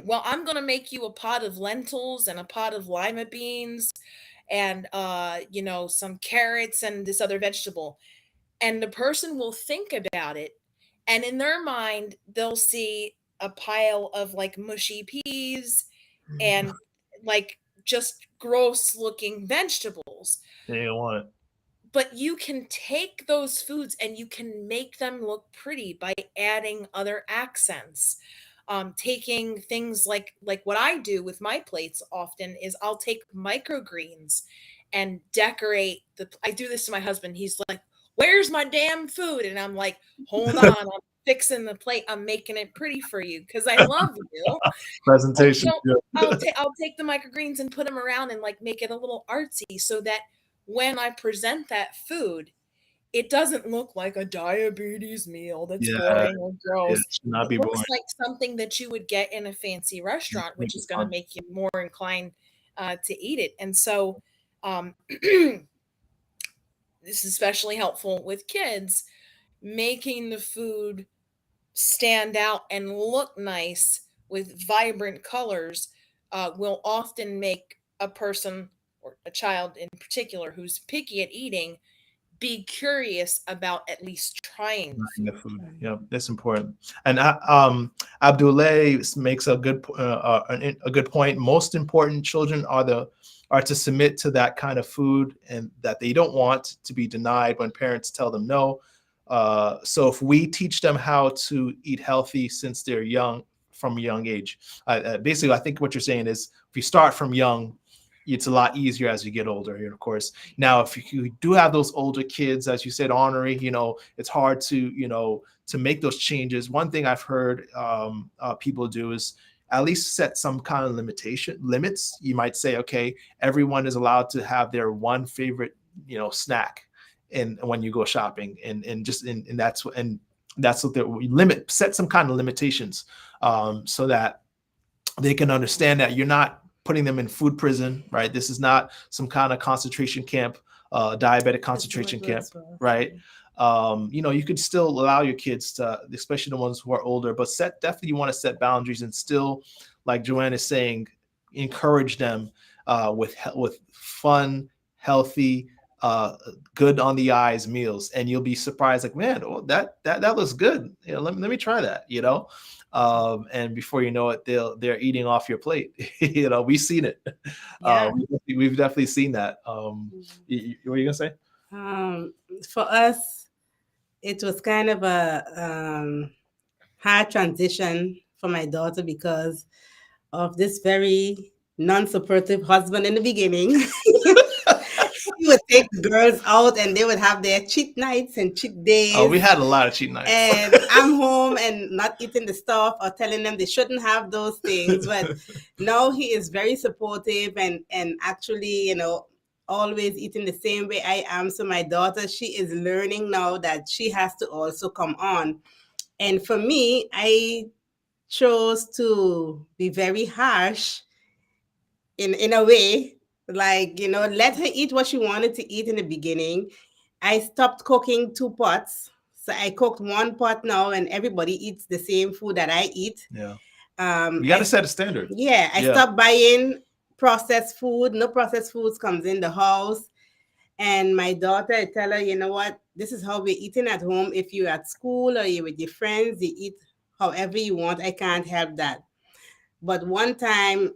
well, I'm going to make you a pot of lentils and a pot of lima beans and some carrots and this other vegetable, and the person will think about it, and in their mind they'll see a pile of like mushy peas and like just gross looking vegetables. Yeah, you don't want it. But you can take those foods and you can make them look pretty by adding other accents. Taking things like what I do with my plates often is I'll take microgreens and decorate the. I do this to my husband. He's like, "Where's my damn food?" And I'm like, "Hold on, I'm fixing the plate. I'm making it pretty for you because I love you." Presentation. So Yeah. I'll take the microgreens and put them around and like make it a little artsy so that when I present that food, it doesn't look like a diabetes meal that's Yeah, boring or it gross. should not It be looks boring. like something that you would get in a fancy restaurant, which Make it is going to fun. make you more inclined to eat it. And so, this is especially helpful with kids, making the food stand out and look nice with vibrant colors will often make a person or a child in particular who's picky at eating be curious about at least trying the The food. food. Yeah, that's important. And Abdullah makes a good point. Most important children are to submit to that kind of food, and that they don't want to be denied when parents tell them no. So if we teach them how to eat healthy since they're young, from a young age, basically, I think what you're saying is if you start from young, it's a lot easier as you get older. Of course, now if you do have those older kids, as you said, ornery, it's hard to make those changes. One thing I've heard people do is at least set some kind of limits. You might say, okay, everyone is allowed to have their one favorite snack, and when you go shopping, and that's what they limit. Set some kind of limitations, so that they can understand that you're not putting them in food prison, right? This is not some kind of concentration camp, diabetic That's what concentration camp, works for us. right? You could still allow your kids to, especially the ones who are older, but definitely you want to set boundaries and still, like Joanne is saying, encourage them with fun, healthy, uh, good on the eyes meals, and you'll be surprised, like, man, oh, that looks good. Let me try that. And before you know it, they're eating off your plate. We've seen it. Yeah. We've definitely seen that. What are you gonna say? Um, for us, it was kind of a hard transition for my daughter because of this very non-supportive husband in the beginning. he would take the girls out and they would have their cheat nights and cheat days. Oh, we had a lot of cheat nights. And I'm home and not eating the stuff or telling them they shouldn't have those things. But now he is very supportive and actually, always eating the same way I am. So my daughter, she is learning now that she has to also come on. And for me, I chose to be very harsh in a way, like, let her eat what she wanted to eat in the beginning. I stopped cooking 2 pots. So I cooked 1 pot now and everybody eats the same food that I eat. Yeah. You got to set a standard. Yeah. I stopped buying processed food. No processed foods comes in the house. And my daughter, I tell her, you know what? This is how we're eating at home. If you're at school or you're with your friends, you eat however you want. I can't help that. But one time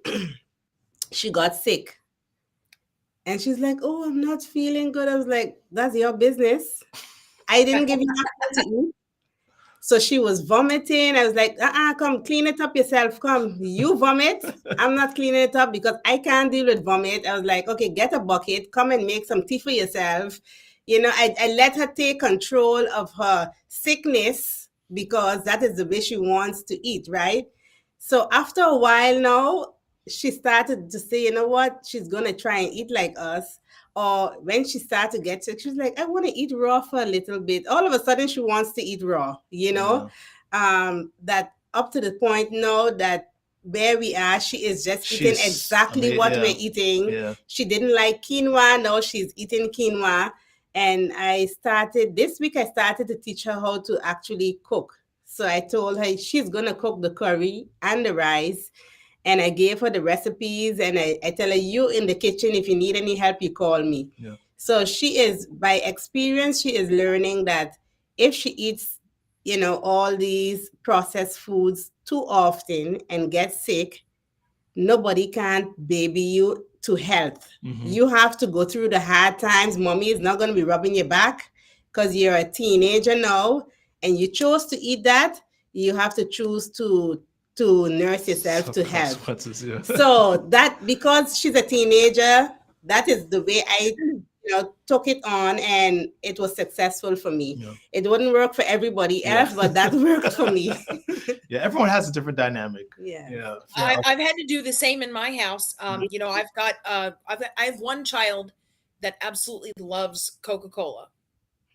she got sick. And she's like, oh, I'm not feeling good. I was like, that's your business. I didn't give you nothing to eat. So she was vomiting. I was like, come clean it up yourself. Come, you vomit. I'm not cleaning it up because I can't deal with vomit. I was like, okay, get a bucket. Come and make some tea for yourself. I let her take control of her sickness because that is the way she wants to eat, right? So after a while now, she started to say, you know what? She's going to try and eat like us. Or when she started to get sick, she was like, I want to eat raw for a little bit. All of a sudden, she wants to eat raw, that up to the point now that where we are, she is just eating exactly what we're eating. Yeah. She didn't like quinoa. Now she's eating quinoa. And this week, I started to teach her how to actually cook. So I told her she's going to cook the curry and the rice. And I gave her the recipes and I tell her, you in the kitchen, if you need any help, you call me. Yeah. So she is, by experience, she is learning that if she eats, all these processed foods too often and gets sick, nobody can baby you to health. Mm-hmm. You have to go through the hard times. Mommy is not going to be rubbing your back because you're a teenager now and you chose to eat that. You have to choose to nurse yourself to health. Yeah. So that, because she's a teenager, that is the way I took it on, and it was successful for me. Yeah. It wouldn't work for everybody else, but that worked for me. Yeah, everyone has a different dynamic. Yeah. I've had to do the same in my house. I've got I have one child that absolutely loves Coca-Cola.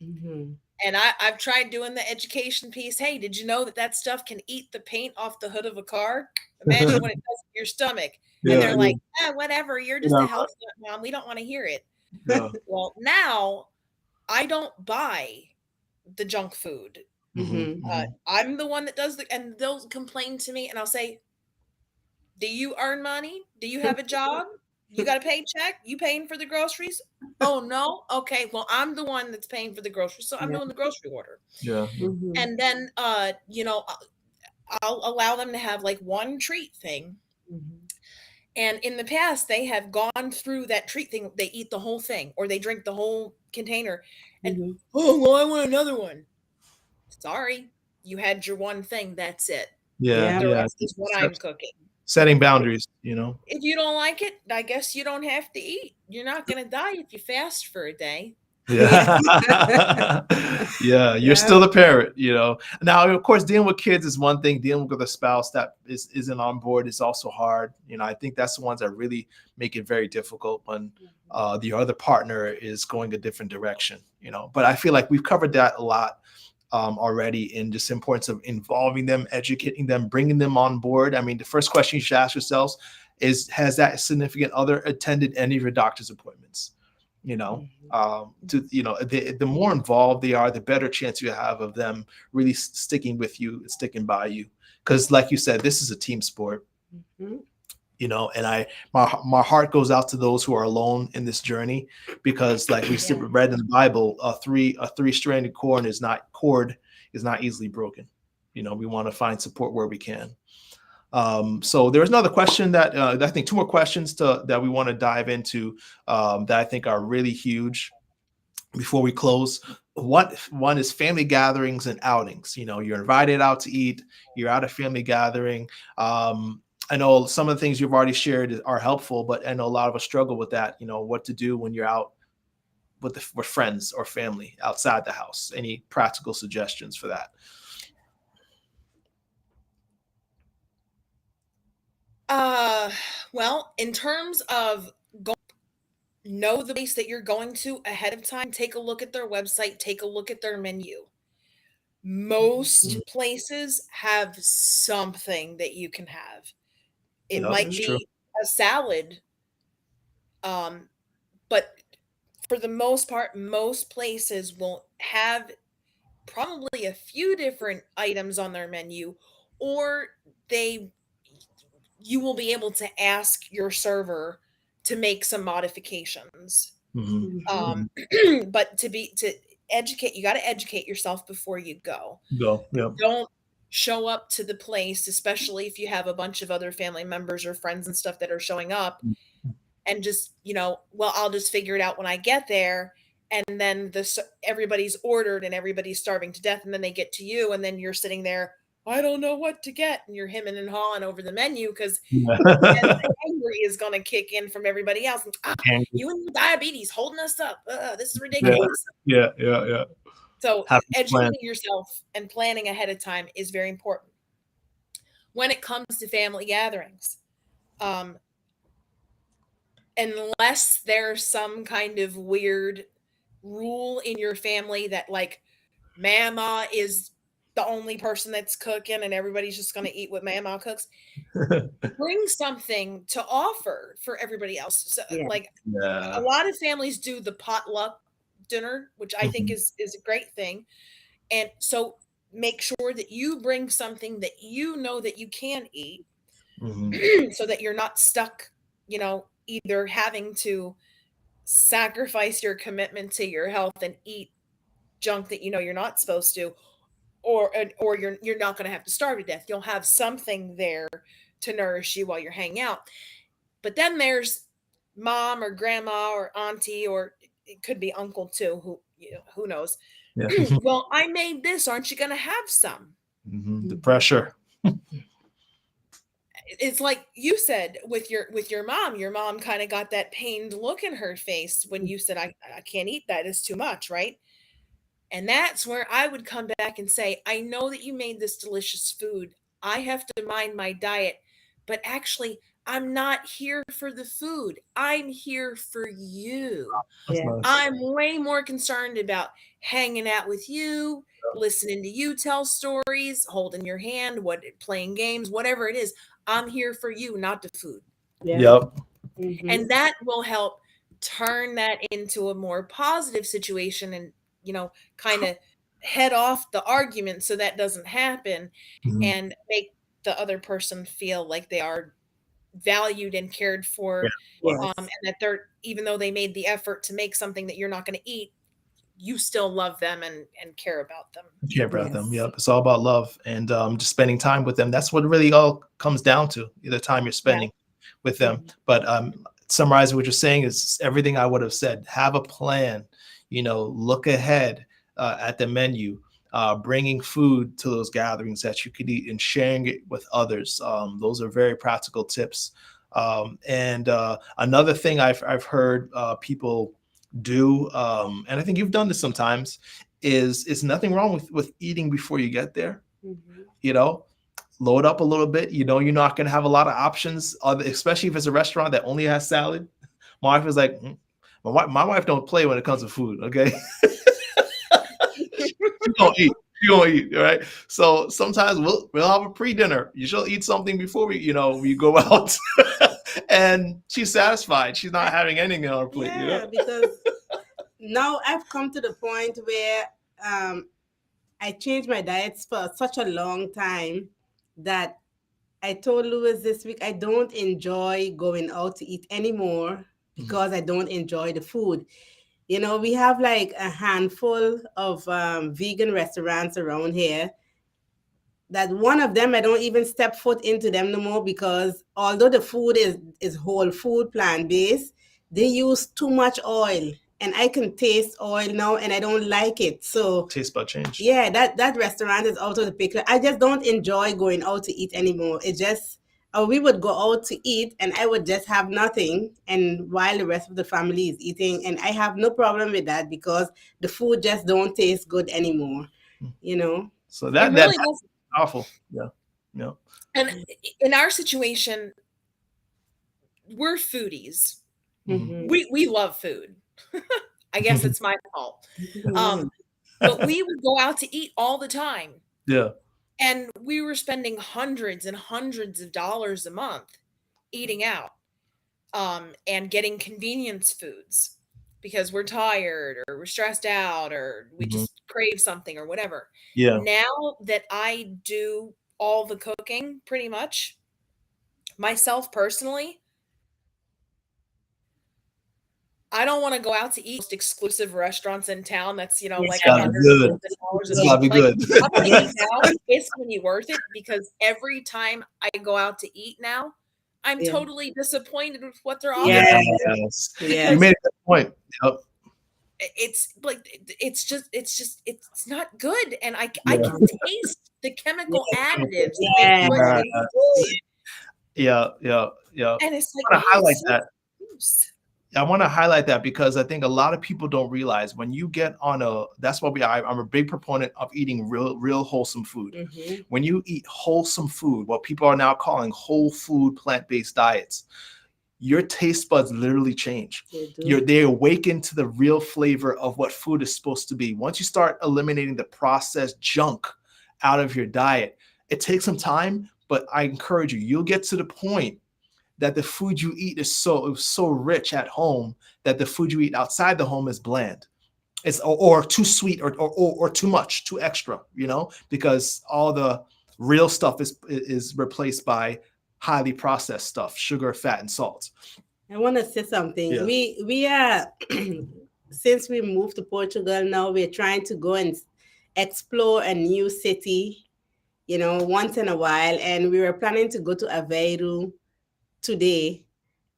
Mm-hmm. And I've tried doing the education piece. Hey, did you know that stuff can eat the paint off the hood of a car? Imagine what it does to your stomach. Yeah, and they're like, whatever. You're just a health nut, Mom. We don't want to hear it. Yeah. Well, now I don't buy the junk food. Mm-hmm. I'm the one that does and they'll complain to me and I'll say, do you earn money? Do you have a job? You got a paycheck? You paying for the groceries? Oh, no? Okay. Well, I'm the one that's paying for the groceries. So I'm doing the grocery order. Yeah. Mm-hmm. And then, I'll allow them to have like one treat thing. Mm-hmm. And in the past, they have gone through that treat thing. They eat the whole thing or they drink the whole container. And, oh, well, I want another one. Sorry. You had your one thing. That's it. Yeah. The rest is what I'm cooking. Setting boundaries, If you don't like it, I guess you don't have to eat. You're not going to die if you fast for a day. Yeah. You're still the parent, Now, of course, dealing with kids is one thing. Dealing with a spouse that isn't on board is also hard. I think that's the ones that really make it very difficult when the other partner is going a different direction, But I feel like we've covered that a lot already in just the importance of involving them, educating them, bringing them on board. I mean, the first question you should ask yourselves is, has that significant other attended any of your doctor's appointments? The more involved they are, the better chance you have of them really sticking with you, sticking by you. Because like you said, this is a team sport. Mm-hmm. And my heart goes out to those who are alone in this journey, because like we read in the Bible, a three-stranded cord is not easily broken. We want to find support where we can. So there's another question that I think 2 more questions that we want to dive into that I think are really huge before we close. One is family gatherings and outings. You're invited out to eat, you're at a family gathering. I know some of the things you've already shared are helpful, but I know a lot of us struggle with that, what to do when you're out with friends or family outside the house? Any practical suggestions for that? Well, in terms of know the place that you're going to ahead of time, take a look at their website, take a look at their menu. Most places have something that you can have. It Yeah, might that's true. be a salad, but for the most part, most places will have probably a few different items on their menu, or they you will be able to ask your server to make some modifications. Mhm. But to educate, you got to educate yourself before you go. Go. Yeah. Don't show up to the place, especially if you have a bunch of other family members or friends and stuff that are showing up, and just, well, I'll just figure it out when I get there. And then everybody's ordered and everybody's starving to death. And then they get to you, and then you're sitting there, I don't know what to get. And you're hemming and hawing over the menu because Yeah. the angry is going to kick in from everybody else. Angry. You and your diabetes holding us up. This is Yeah. ridiculous. Yeah. Yeah. Yeah. So Have a plan. educating yourself and planning ahead of time is very important. When it comes to family gatherings, unless there's some kind of weird rule in your family that, like, mama is the only person that's cooking and everybody's just going to eat what mama cooks, bring something to offer for everybody else. So, Yeah. like, Yeah. a lot of families do the potluck dinner, which I think is a great thing. And so make sure that you bring something that you know that you can eat, so that you're not stuck, either having to sacrifice your commitment to your health and eat junk that you're not supposed to, or you're not going to have to starve to death. You'll have something there to nourish you while you're hanging out. But then there's mom or grandma or auntie, or it could be uncle too, who knows. Yeah. Well, I made this, aren't you going to have some? The pressure. It's like you said with your mom kind of got that pained look in her face when you said, I can't eat that, it's too much, right? And that's where I would come back and say, I know that you made this delicious food. I have to mind my diet, but actually, I'm not here for the food. I'm here for you. That's Yeah. nice. I'm way more concerned about hanging out with you, listening to you tell stories, holding your hand, playing games, whatever it is. I'm here for you, not the food. Yeah. Yep. Mhm. And that will help turn that into a more positive situation, and kind of head off the argument so that doesn't happen, and make the other person feel like they are valued and cared for, Yes. and that they're, even though they made the effort to make something that you're not going to eat, you still love them and care about them. Care about them. Yes. Yep. It's all about love and just spending time with them. That's what it really all comes down to, the time you're spending with them. But summarizing what you're saying is everything I would have said. Have a plan, look ahead at the menu, bringing food to those gatherings that you could eat and sharing it with others. Those are very practical tips. And another thing I've heard people do, and I think you've done this sometimes, is nothing wrong with eating before you get there. Load up a little bit. You're not going to have a lot of options, especially if it's a restaurant that only has salad. My wife is like, my wife don't play when it comes to food. Okay. She don't eat, right? So sometimes we'll have a pre-dinner. You should eat something before we go out. And she's satisfied. She's not having anything on her plate. Yeah, because now I've come to the point where I changed my diets for such a long time that I told Louis this week I don't enjoy going out to eat anymore because I don't enjoy the food. We have like a handful of vegan restaurants around here that one of them I don't even step foot into them no more, because although the food is whole food, plant-based, they use too much oil, and I can taste oil now and I don't like it. So Taste bud change. yeah, that restaurant is out of the picture. I just don't enjoy going out to eat anymore. It's just or we would go out to eat and I would just have nothing, and while the rest of the family is eating, and I have no problem with that because the food just don't taste good anymore, you know. So It that's really does. powerful. Yeah. Yeah. And in our situation, we're foodies. Mhm. We love food. I guess it's my fault. Mhm. But we would go out to eat all the time. Yeah. And we were spending hundreds and hundreds of dollars a month eating out, and getting convenience foods because we're tired or we're stressed out or we Mhm. just crave something or whatever. Yeah. Now that I do all the cooking pretty much myself personally, I don't want to go out to eat most exclusive restaurants in town that's, Yeah. like It's gotta be good. $100 a It's gotta meal. be Like, good. I'm gonna eat out. It's gonna be worth it because every time I go out to eat now, I'm Yeah. totally disappointed with what they're Yes. offering Yes. You Yes. made a good point. Yep. it's like it's not good, and I Yeah. can taste the chemical additives that they Yes. put Right. in food, Yeah. Yeah. Yeah. and it's like, I want to man, highlight it's so that. gross. I want to highlight that because I think a lot of people don't realize when you get on that's why I'm a big proponent of eating real wholesome food. Mm-hmm. When you eat wholesome food, what people are now calling whole food plant-based diets, your taste buds literally change. They do. They awaken to the real flavor of what food is supposed to be. Once you start eliminating the processed junk out of your diet, it takes some time, but I encourage you, you'll get to the point that the food you eat is so rich at home that the food you eat outside the home is bland. It's or too sweet or too much, too extra, because all the real stuff is replaced by highly processed stuff, sugar, fat, and salt. I want to say something. Yeah. We are since we moved to Portugal now, we're trying to go and explore a new city, once in a while. And we were planning to go to Aveiro today.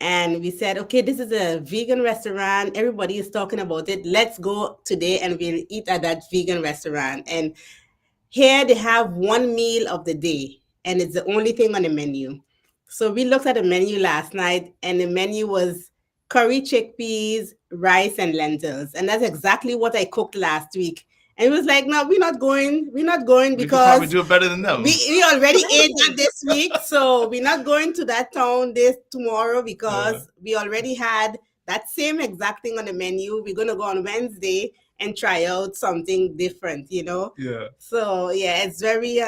And we said, okay, this is a vegan restaurant. Everybody is talking about it. Let's go today and we'll eat at that vegan restaurant. And here they have one meal of the day, and it's the only thing on the menu. So we looked at the menu last night, and the menu was curry chickpeas, rice, and lentils. And that's exactly what I cooked last week. And it was like, no, we're not going. We're not going We could probably because do it better than them. we already ate that this week. So we're not going to that town this tomorrow because we already had that same exact thing on the menu. We're going to go on Wednesday and try out something different, Yeah. So yeah, it's very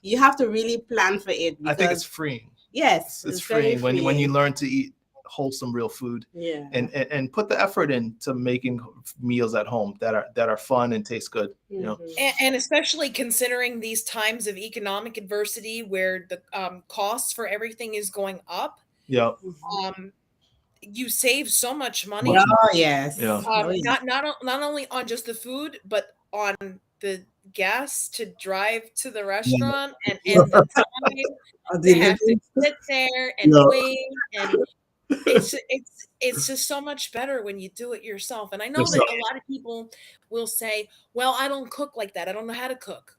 you have to really plan for it because I think it's freeing. yes, It's very freeing when you learn to eat wholesome real food, yeah, and put the effort into making meals at home that are fun and taste good. And especially considering these times of economic adversity where the costs for everything is going up. Yeah. You save so much money. Oh yes. Yeah. Not only on just the food, but on the gas to drive to the restaurant and the time to have to sit there and wait, and it's just so much better when you do it yourself. And I know that a lot of people will say, well, I don't cook like that, I don't know how to cook.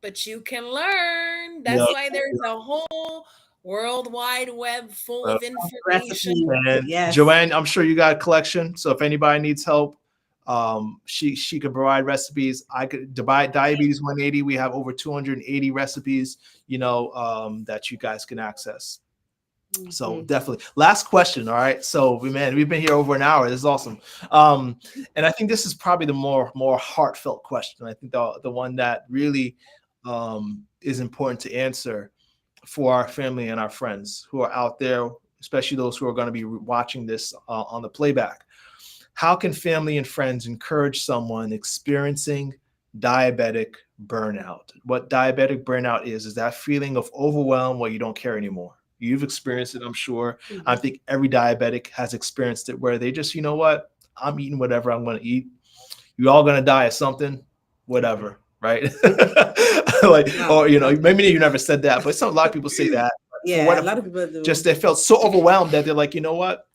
But you can learn. That's why there's a whole World Wide Web full of information. And yes. Joanne, I'm sure you got a collection. So if anybody needs help, she could provide recipes. I could Diabetes 180. We have over 280 recipes, that you guys can access. So definitely. Last question. All right. So we've been here over an hour. This is awesome. And I think this is probably the more heartfelt question. I think the one that really is important to answer for our family and our friends who are out there, especially those who are going to be watching this on the playback. How can family and friends encourage someone experiencing diabetic burnout? What diabetic burnout is that feeling of overwhelm where you don't care anymore. You've experienced it, I'm sure. I think every diabetic has experienced it where they just, what? I'm eating whatever I'm going to eat. You're all going to die of something, whatever, right? Or, maybe you never said that, but a lot of people say that. Yeah, a lot of people do. Just they felt so overwhelmed that they're like, you know what?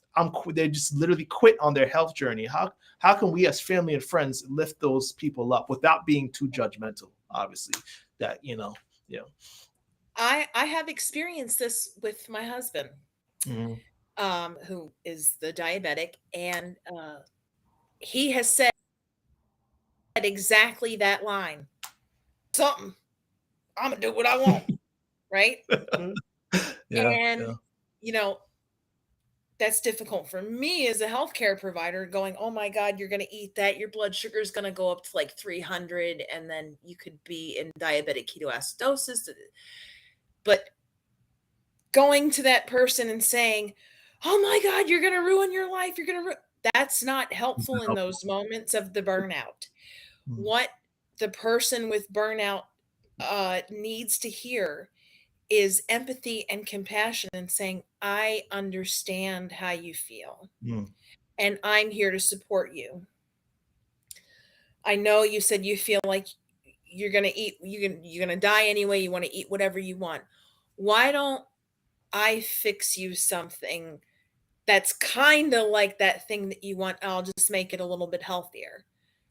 They just literally quit on their health journey. How can we as family and friends lift those people up without being too judgmental? Obviously, that. I have experienced this with my husband, Mhm. who is the diabetic, and he has said exactly that line. Something. I'm gonna do what I want, right? Mhm. Yeah, And yeah. you know, that's difficult for me as a healthcare provider going, "Oh my god, you're going to eat that. Your blood sugar is going to go up to like 300 and then you could be in diabetic ketoacidosis." But going to that person and saying, "Oh my god, you're going to ruin your life. You're going to that's not helpful in those moments of the burnout. Mhm. What the person with burnout needs to hear is empathy and compassion and saying, "I understand how you feel Mhm. and I'm here to support you. I know you said you feel like you're going to eat you're going to die anyway, you want to eat whatever you want. Why don't I fix you something that's kind of like that thing that you want? I'll just make it a little bit healthier."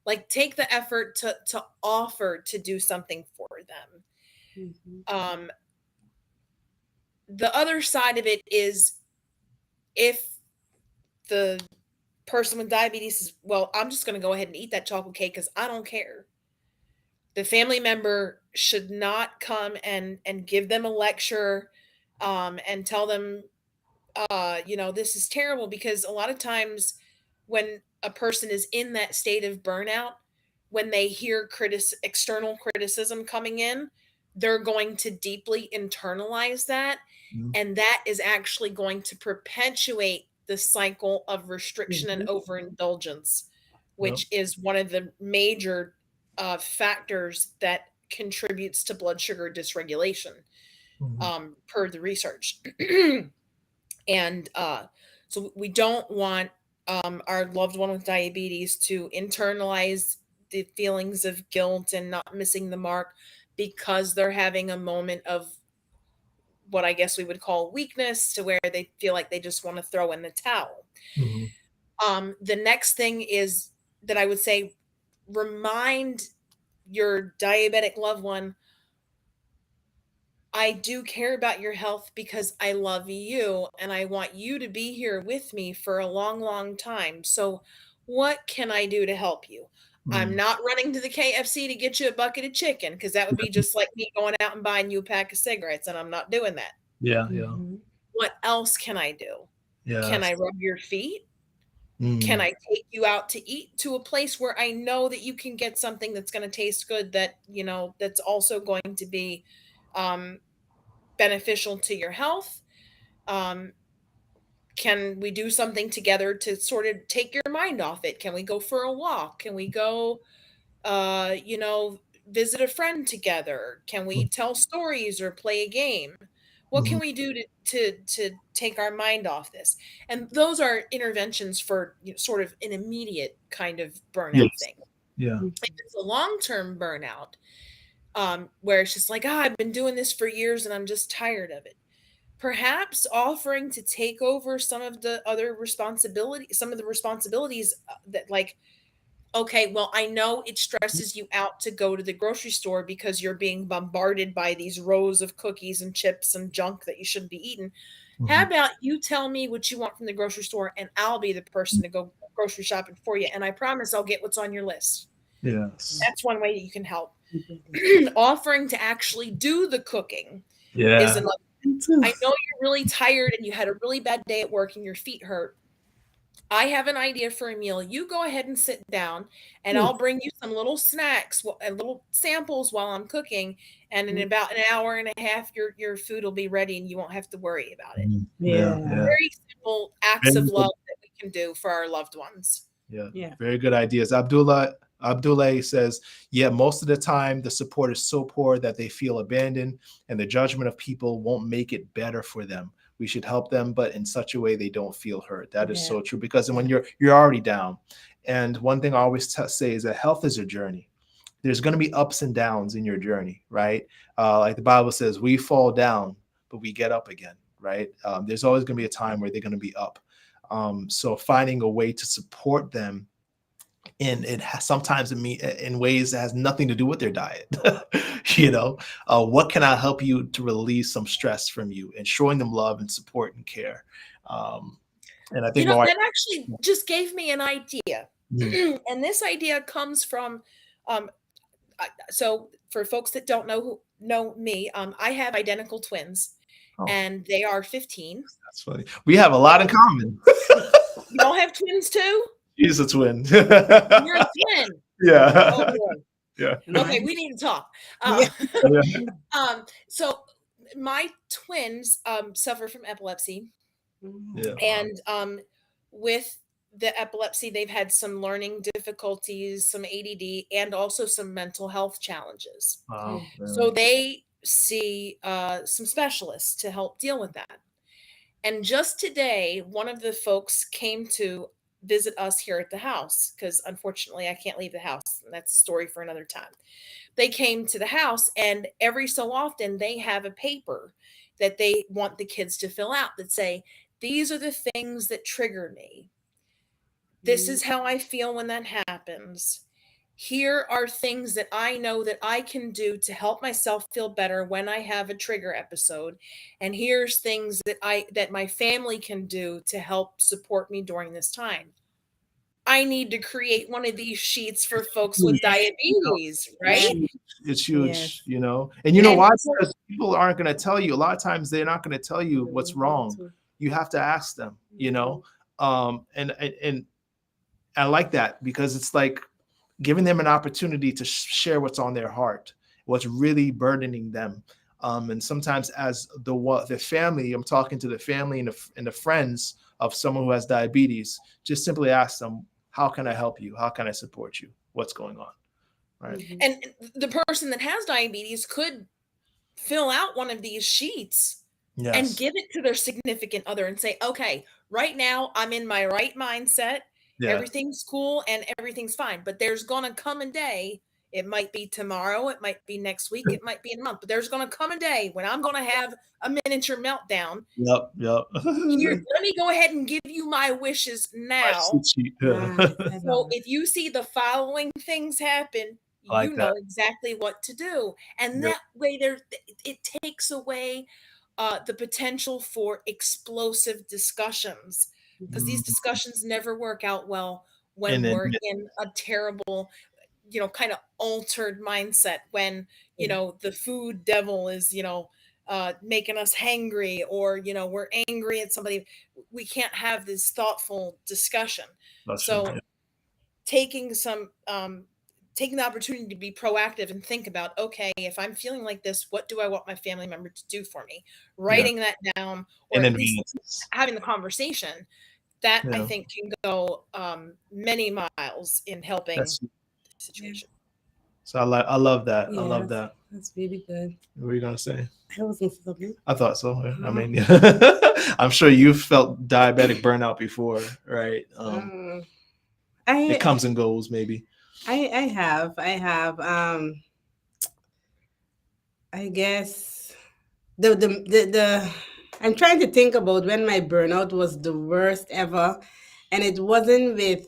Like take the effort to offer to do something for them. Mhm. Um the other side of it is if the person with diabetes is, well, I'm just going to go ahead and eat that chocolate cake because I don't care. The family member should not come and give them a lecture, and tell them, this is terrible, because a lot of times when a person is in that state of burnout, when they hear external criticism coming in, they're going to deeply internalize that, Mhm. and that is actually going to perpetuate the cycle of restriction and Mhm. overindulgence, Yep. which is one of the major factors that contributes to blood sugar dysregulation, Mhm. per the research. And so we don't want our loved one with diabetes to internalize the feelings of guilt and not missing the mark because they're having a moment of what I guess we would call weakness, to where they feel like they just want to throw in the towel. Mhm. The next thing is that I would say, remind your diabetic loved one, "I do care about your health because I love you and I want you to be here with me for a long, long time. So, what can I do to help you? I'm Mhm. not running to the KFC to get you a bucket of chicken because that would be just like me going out and buying you a pack of cigarettes, and I'm not doing that. Yeah, yeah. Mhm. What else can I do? Can I Yes. rub your feet? Can Mm. I take you out to eat to a place where I know that you can get something that's going to taste good, that, that's also going to be um beneficial to your health? Um, can we do something together to sort of take your mind off it? Can we go for a walk? Can we go, visit a friend together? Can we tell stories or play a game? What Mhm. can we do to take our mind off this? And those are interventions for, sort of an immediate kind of burnout Yes. thing. Yeah. If it's a long-term burnout, where it's just like, I've been doing this for years and I'm just tired of it. Perhaps offering to take over some of the responsibilities, that, like, okay, well, I know it stresses you out to go to the grocery store because you're being bombarded by these rows of cookies and chips and junk that you shouldn't be eating. How Mhm. about you tell me what you want from the grocery store and I'll be the person to go grocery shopping for you, and I promise I'll get what's on your list. Yes. That's one way that you can help. Offering to actually do the cooking is Yeah. another. Me too. I know you're really tired and you had a really bad day at work and your feet hurt. I have an idea for a meal. You go ahead and sit down, and I'll bring you some little snacks and little samples while I'm cooking. And in Mhm. about an hour and a half, your food will be ready, and you won't have to worry about it. Mhm. Yeah, Yeah. yeah. Very simple acts Very of good. love that we can do for our loved ones. Yeah, Yeah. very good ideas. Abdullah says, yeah, most of the time the support is so poor that they feel abandoned, and the judgment of people won't make it better for them. We should help them, but in such a way they don't feel hurt. That is Yeah. so true, because when Yeah. you're already down, and one thing I always say is that health is a journey. There's going to be ups and downs in your journey, right? Like the Bible says, we fall down, but we get up again, right? There's always going to be a time where they're going to be up. So finding a way to support them and it has sometimes in ways that has nothing to do with their diet. What can I help you to relieve some stress from you, and showing them love and support and care. And I think my wife. That actually just gave me an idea. Mhm. And this idea comes from, um, so for folks that don't know me, I have identical twins, Oh, and they are 15. that's funny. We have a lot in common. Y'all have twins too? She's a twin. You're a twin. Yeah. Oh boy. Yeah. Okay, we need to talk. Yeah. Yeah. So my twins suffer from epilepsy, Yeah. and with the epilepsy, they've had some learning difficulties, some ADD, and also some mental health challenges. Wow. So they see some specialists to help deal with that. And just today, one of the folks came to visit us here at the house because unfortunately I can't leave the house. And that's a story for another time. They came to the house, and every so often they have a paper that they want the kids to fill out that say, these are the things that trigger me. This is how I feel when that happens. Here are things that I know that I can do to help myself feel better when I have a trigger episode. And here's things that my family can do to help support me during this time. I need to create one of these sheets for folks with diabetes, right? It's huge, Yes. And you know And why? so, Because people aren't going to tell you. A lot of times they're not going to tell you what's wrong. You have to ask them, and I like that, because it's like giving them an opportunity to share what's on their heart, what's really burdening them. And sometimes as the family, I'm talking to the family and the friends of someone who has diabetes, just simply ask them, how can I help you? How can I support you? What's going on? Right. and the person that has diabetes could fill out one of these sheets and Yes. give it to their significant other and say, okay, right now I'm in my right mindset. Yeah. Everything's cool and everything's fine. But there's going to come a day. It might be tomorrow. It might be next week. It might be in a month. But there's going to come a day when I'm going to have a miniature meltdown. Yep. Here, let me go ahead and give you my wishes now. So if you see the following things happen, like you know that. exactly what to do. And Yep. that way it takes away the potential for explosive discussions, because these discussions never work out well when And then we're in a terrible, kind of altered mindset, when, the food devil is, making us hangry, or, we're angry at somebody. We can't have this thoughtful discussion. So taking taking the opportunity to be proactive and think about, okay, if I'm feeling like this, what do I want my family member to do for me? Writing that down, or and at then least having the conversation, that I think can go many miles in helping the situation. So I love that. Yes, I love that. That's really good. What were you gonna say? I was going to say something. I thought so. I mean, I'm sure you've felt diabetic burnout before, right? It comes and goes, maybe. I have. I guess the I'm trying to think about when my burnout was the worst ever, and it wasn't with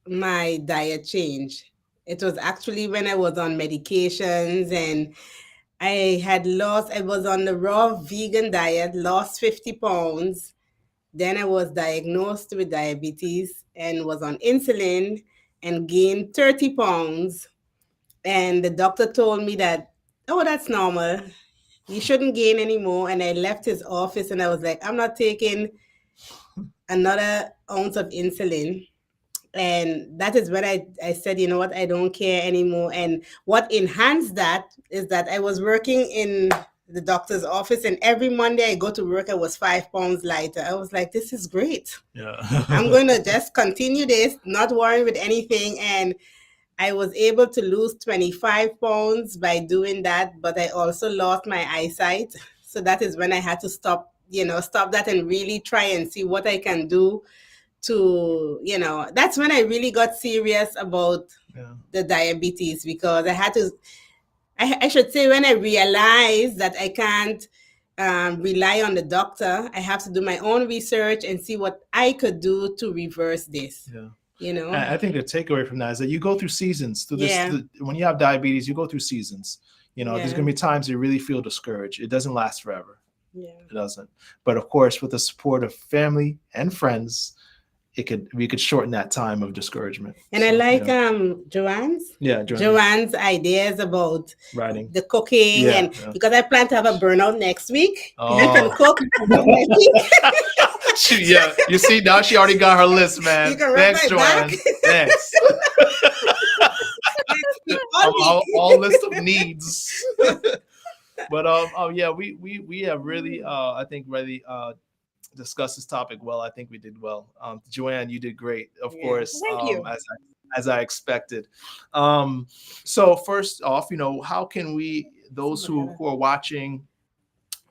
my diet change. It was actually when I was on medications, and I was on the raw vegan diet, lost 50 pounds. Then I was diagnosed with diabetes and was on insulin and gained 30 pounds. And the doctor told me that, oh, that's normal. You shouldn't gain anymore. And I left his office and I was like, I'm not taking another ounce of insulin. And that is when I said, you know what, I don't care anymore. And what enhanced that is that I was working in the doctor's office, and every Monday I go to work, I was 5 pounds lighter. I was like, this is great. Yeah. I'm going to just continue this, not worrying with anything. And I was able to lose 25 pounds by doing that, but I also lost my eyesight. So that is when I had to stop that and really try and see what I can do to, that's when I really got serious about the diabetes, because I should say, when I realized that I can't rely on the doctor, I have to do my own research and see what I could do to reverse this. Yeah. you know. I think the takeaway from that is that you go through seasons. Through Yeah. when you have diabetes, you go through seasons. There's Yeah. going to be times you really feel discouraged. It doesn't last forever. Yeah. It doesn't. But of course, with the support of family and friends, we could shorten that time of discouragement. And I like Joanne's ideas about writing. the cooking, and because I plan to have a burnout next week. You can Oh. cook next week. Yeah, you see, now she already got her list, man. You can rub Thanks, my Joanne. back. Thanks. all list of needs. But yeah, we have really I think really discussed this topic well. I think we did well. Joanne, you did great, of course. Thank you. As I expected. So first off, how can those who are watching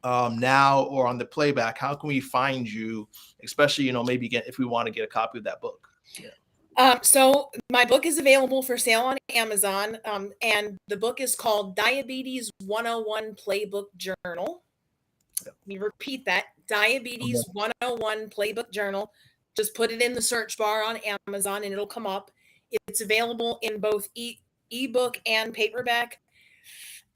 now or on the playback, how can we find you, especially maybe if we want to get a copy of that book? So my book is available for sale on Amazon, and the book is called Diabetes 101 Playbook Journal. Let me repeat that, Diabetes 101 Playbook Journal. Just put it in the search bar on Amazon and it'll come up. It's available in both ebook and paperback.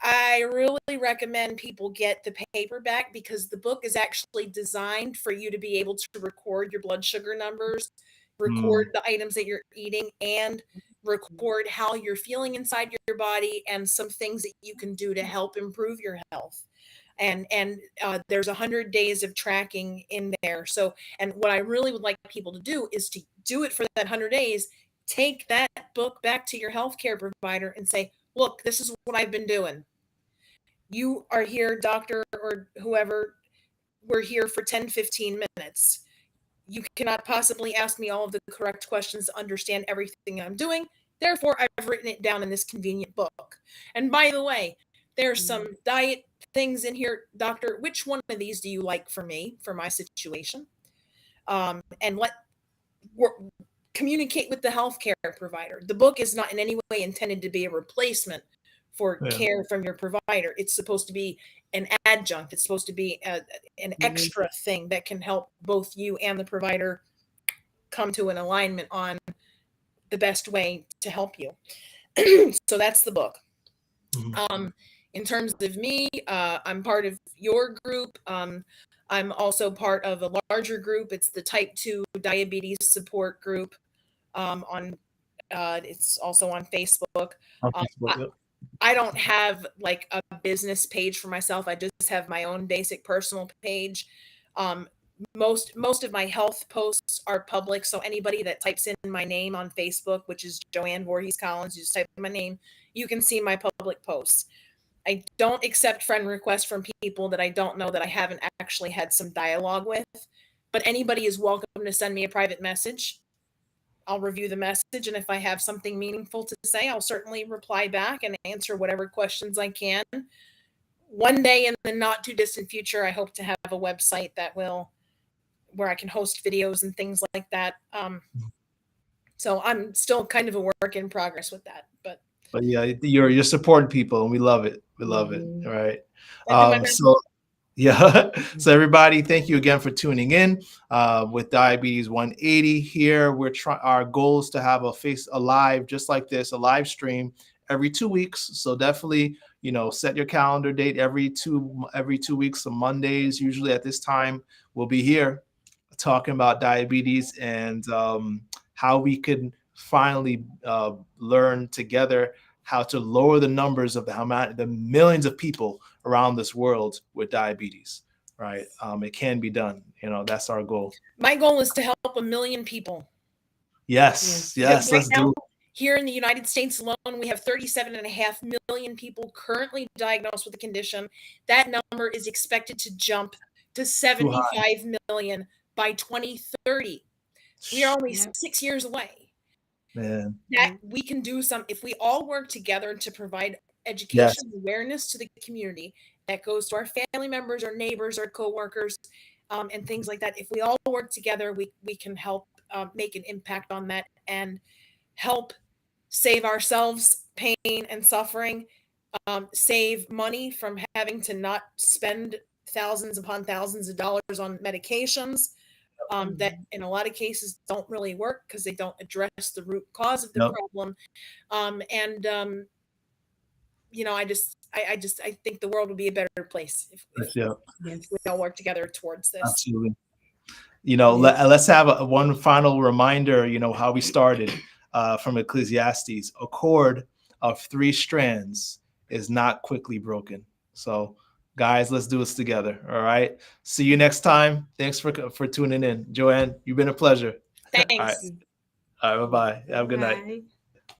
I really recommend people get the paperback because the book is actually designed for you to be able to record your blood sugar numbers, record the items that you're eating, and record how you're feeling inside your body and some things that you can do to help improve your health. And there's 100 days of tracking in there. So, and what I really would like people to do is to do it for that 100 days. Take that book back to your healthcare provider and say, look, this is what I've been doing. You are here, doctor or whoever, we're here for 10, 15 minutes. You cannot possibly ask me all of the correct questions to understand everything I'm doing. Therefore, I've written it down in this convenient book. And by the way, there's some diet things in here. Doctor, which one of these do you like for me, for my situation? And communicate with the healthcare provider. The book is not in any way intended to be a replacement for care from your provider. It's supposed to be an adjunct. It's supposed to be an extra thing that can help both you and the provider come to an alignment on the best way to help you. So that's the book. In terms of me, I'm part of your group. I'm also part of a larger group. It's the Type 2 Diabetes Support Group. It's also on Facebook. I don't have like a business page for myself. I just have my own basic personal page. Most of my health posts are public, so anybody that types in my name on Facebook, which is Joanne Voorhees Collins, you just type in my name, you can see my public posts. I don't accept friend requests from people that I don't know, that I haven't actually had some dialogue with, but anybody is welcome to send me a private message. I'll review the message, and if I have something meaningful to say, I'll certainly reply back and answer whatever questions I can. One day in the not too distant future, I hope to have a website where I can host videos and things like that. So I'm still kind of a work in progress with that, but yeah, you're supporting people, and we love it. We love it. All right. So everybody, thank you again for tuning in with Diabetes 180 here. Our goal is to have a live just like this, a live stream every 2 weeks. So definitely, set your calendar date every two weeks on Mondays. Usually at this time, we'll be here talking about diabetes and how we can finally learn together how to lower the numbers of the millions of people around this world with diabetes, right? It can be done. That's our goal. My goal is to help 1 million people. Yes, let's do it. Here in the United States alone, we have 37.5 million people currently diagnosed with the condition. That number is expected to jump to 75 million by 2030. We are only 6 years away. Man. That we can do if we all work together to provide education and awareness to the community that goes to our family members, our neighbors, our coworkers, and things like that. If we all work together, we can help make an impact on that and help save ourselves pain and suffering, save money from having to not spend thousands upon thousands of dollars on medications, that in a lot of cases don't really work because they don't address the root cause of the Yep. problem. You know, I think the world would be a better place if Yeah, Yes. we all work together towards this. absolutely. You know, Yes. let's have one final reminder, you know, how we started from Ecclesiastes. A cord of 3 strands is not quickly broken. So, guys, let's do this together. All right. See you next time. Thanks for tuning in. Joanne, you've been a pleasure. All right. Thanks. All right. Bye-bye. Have a good night. Bye.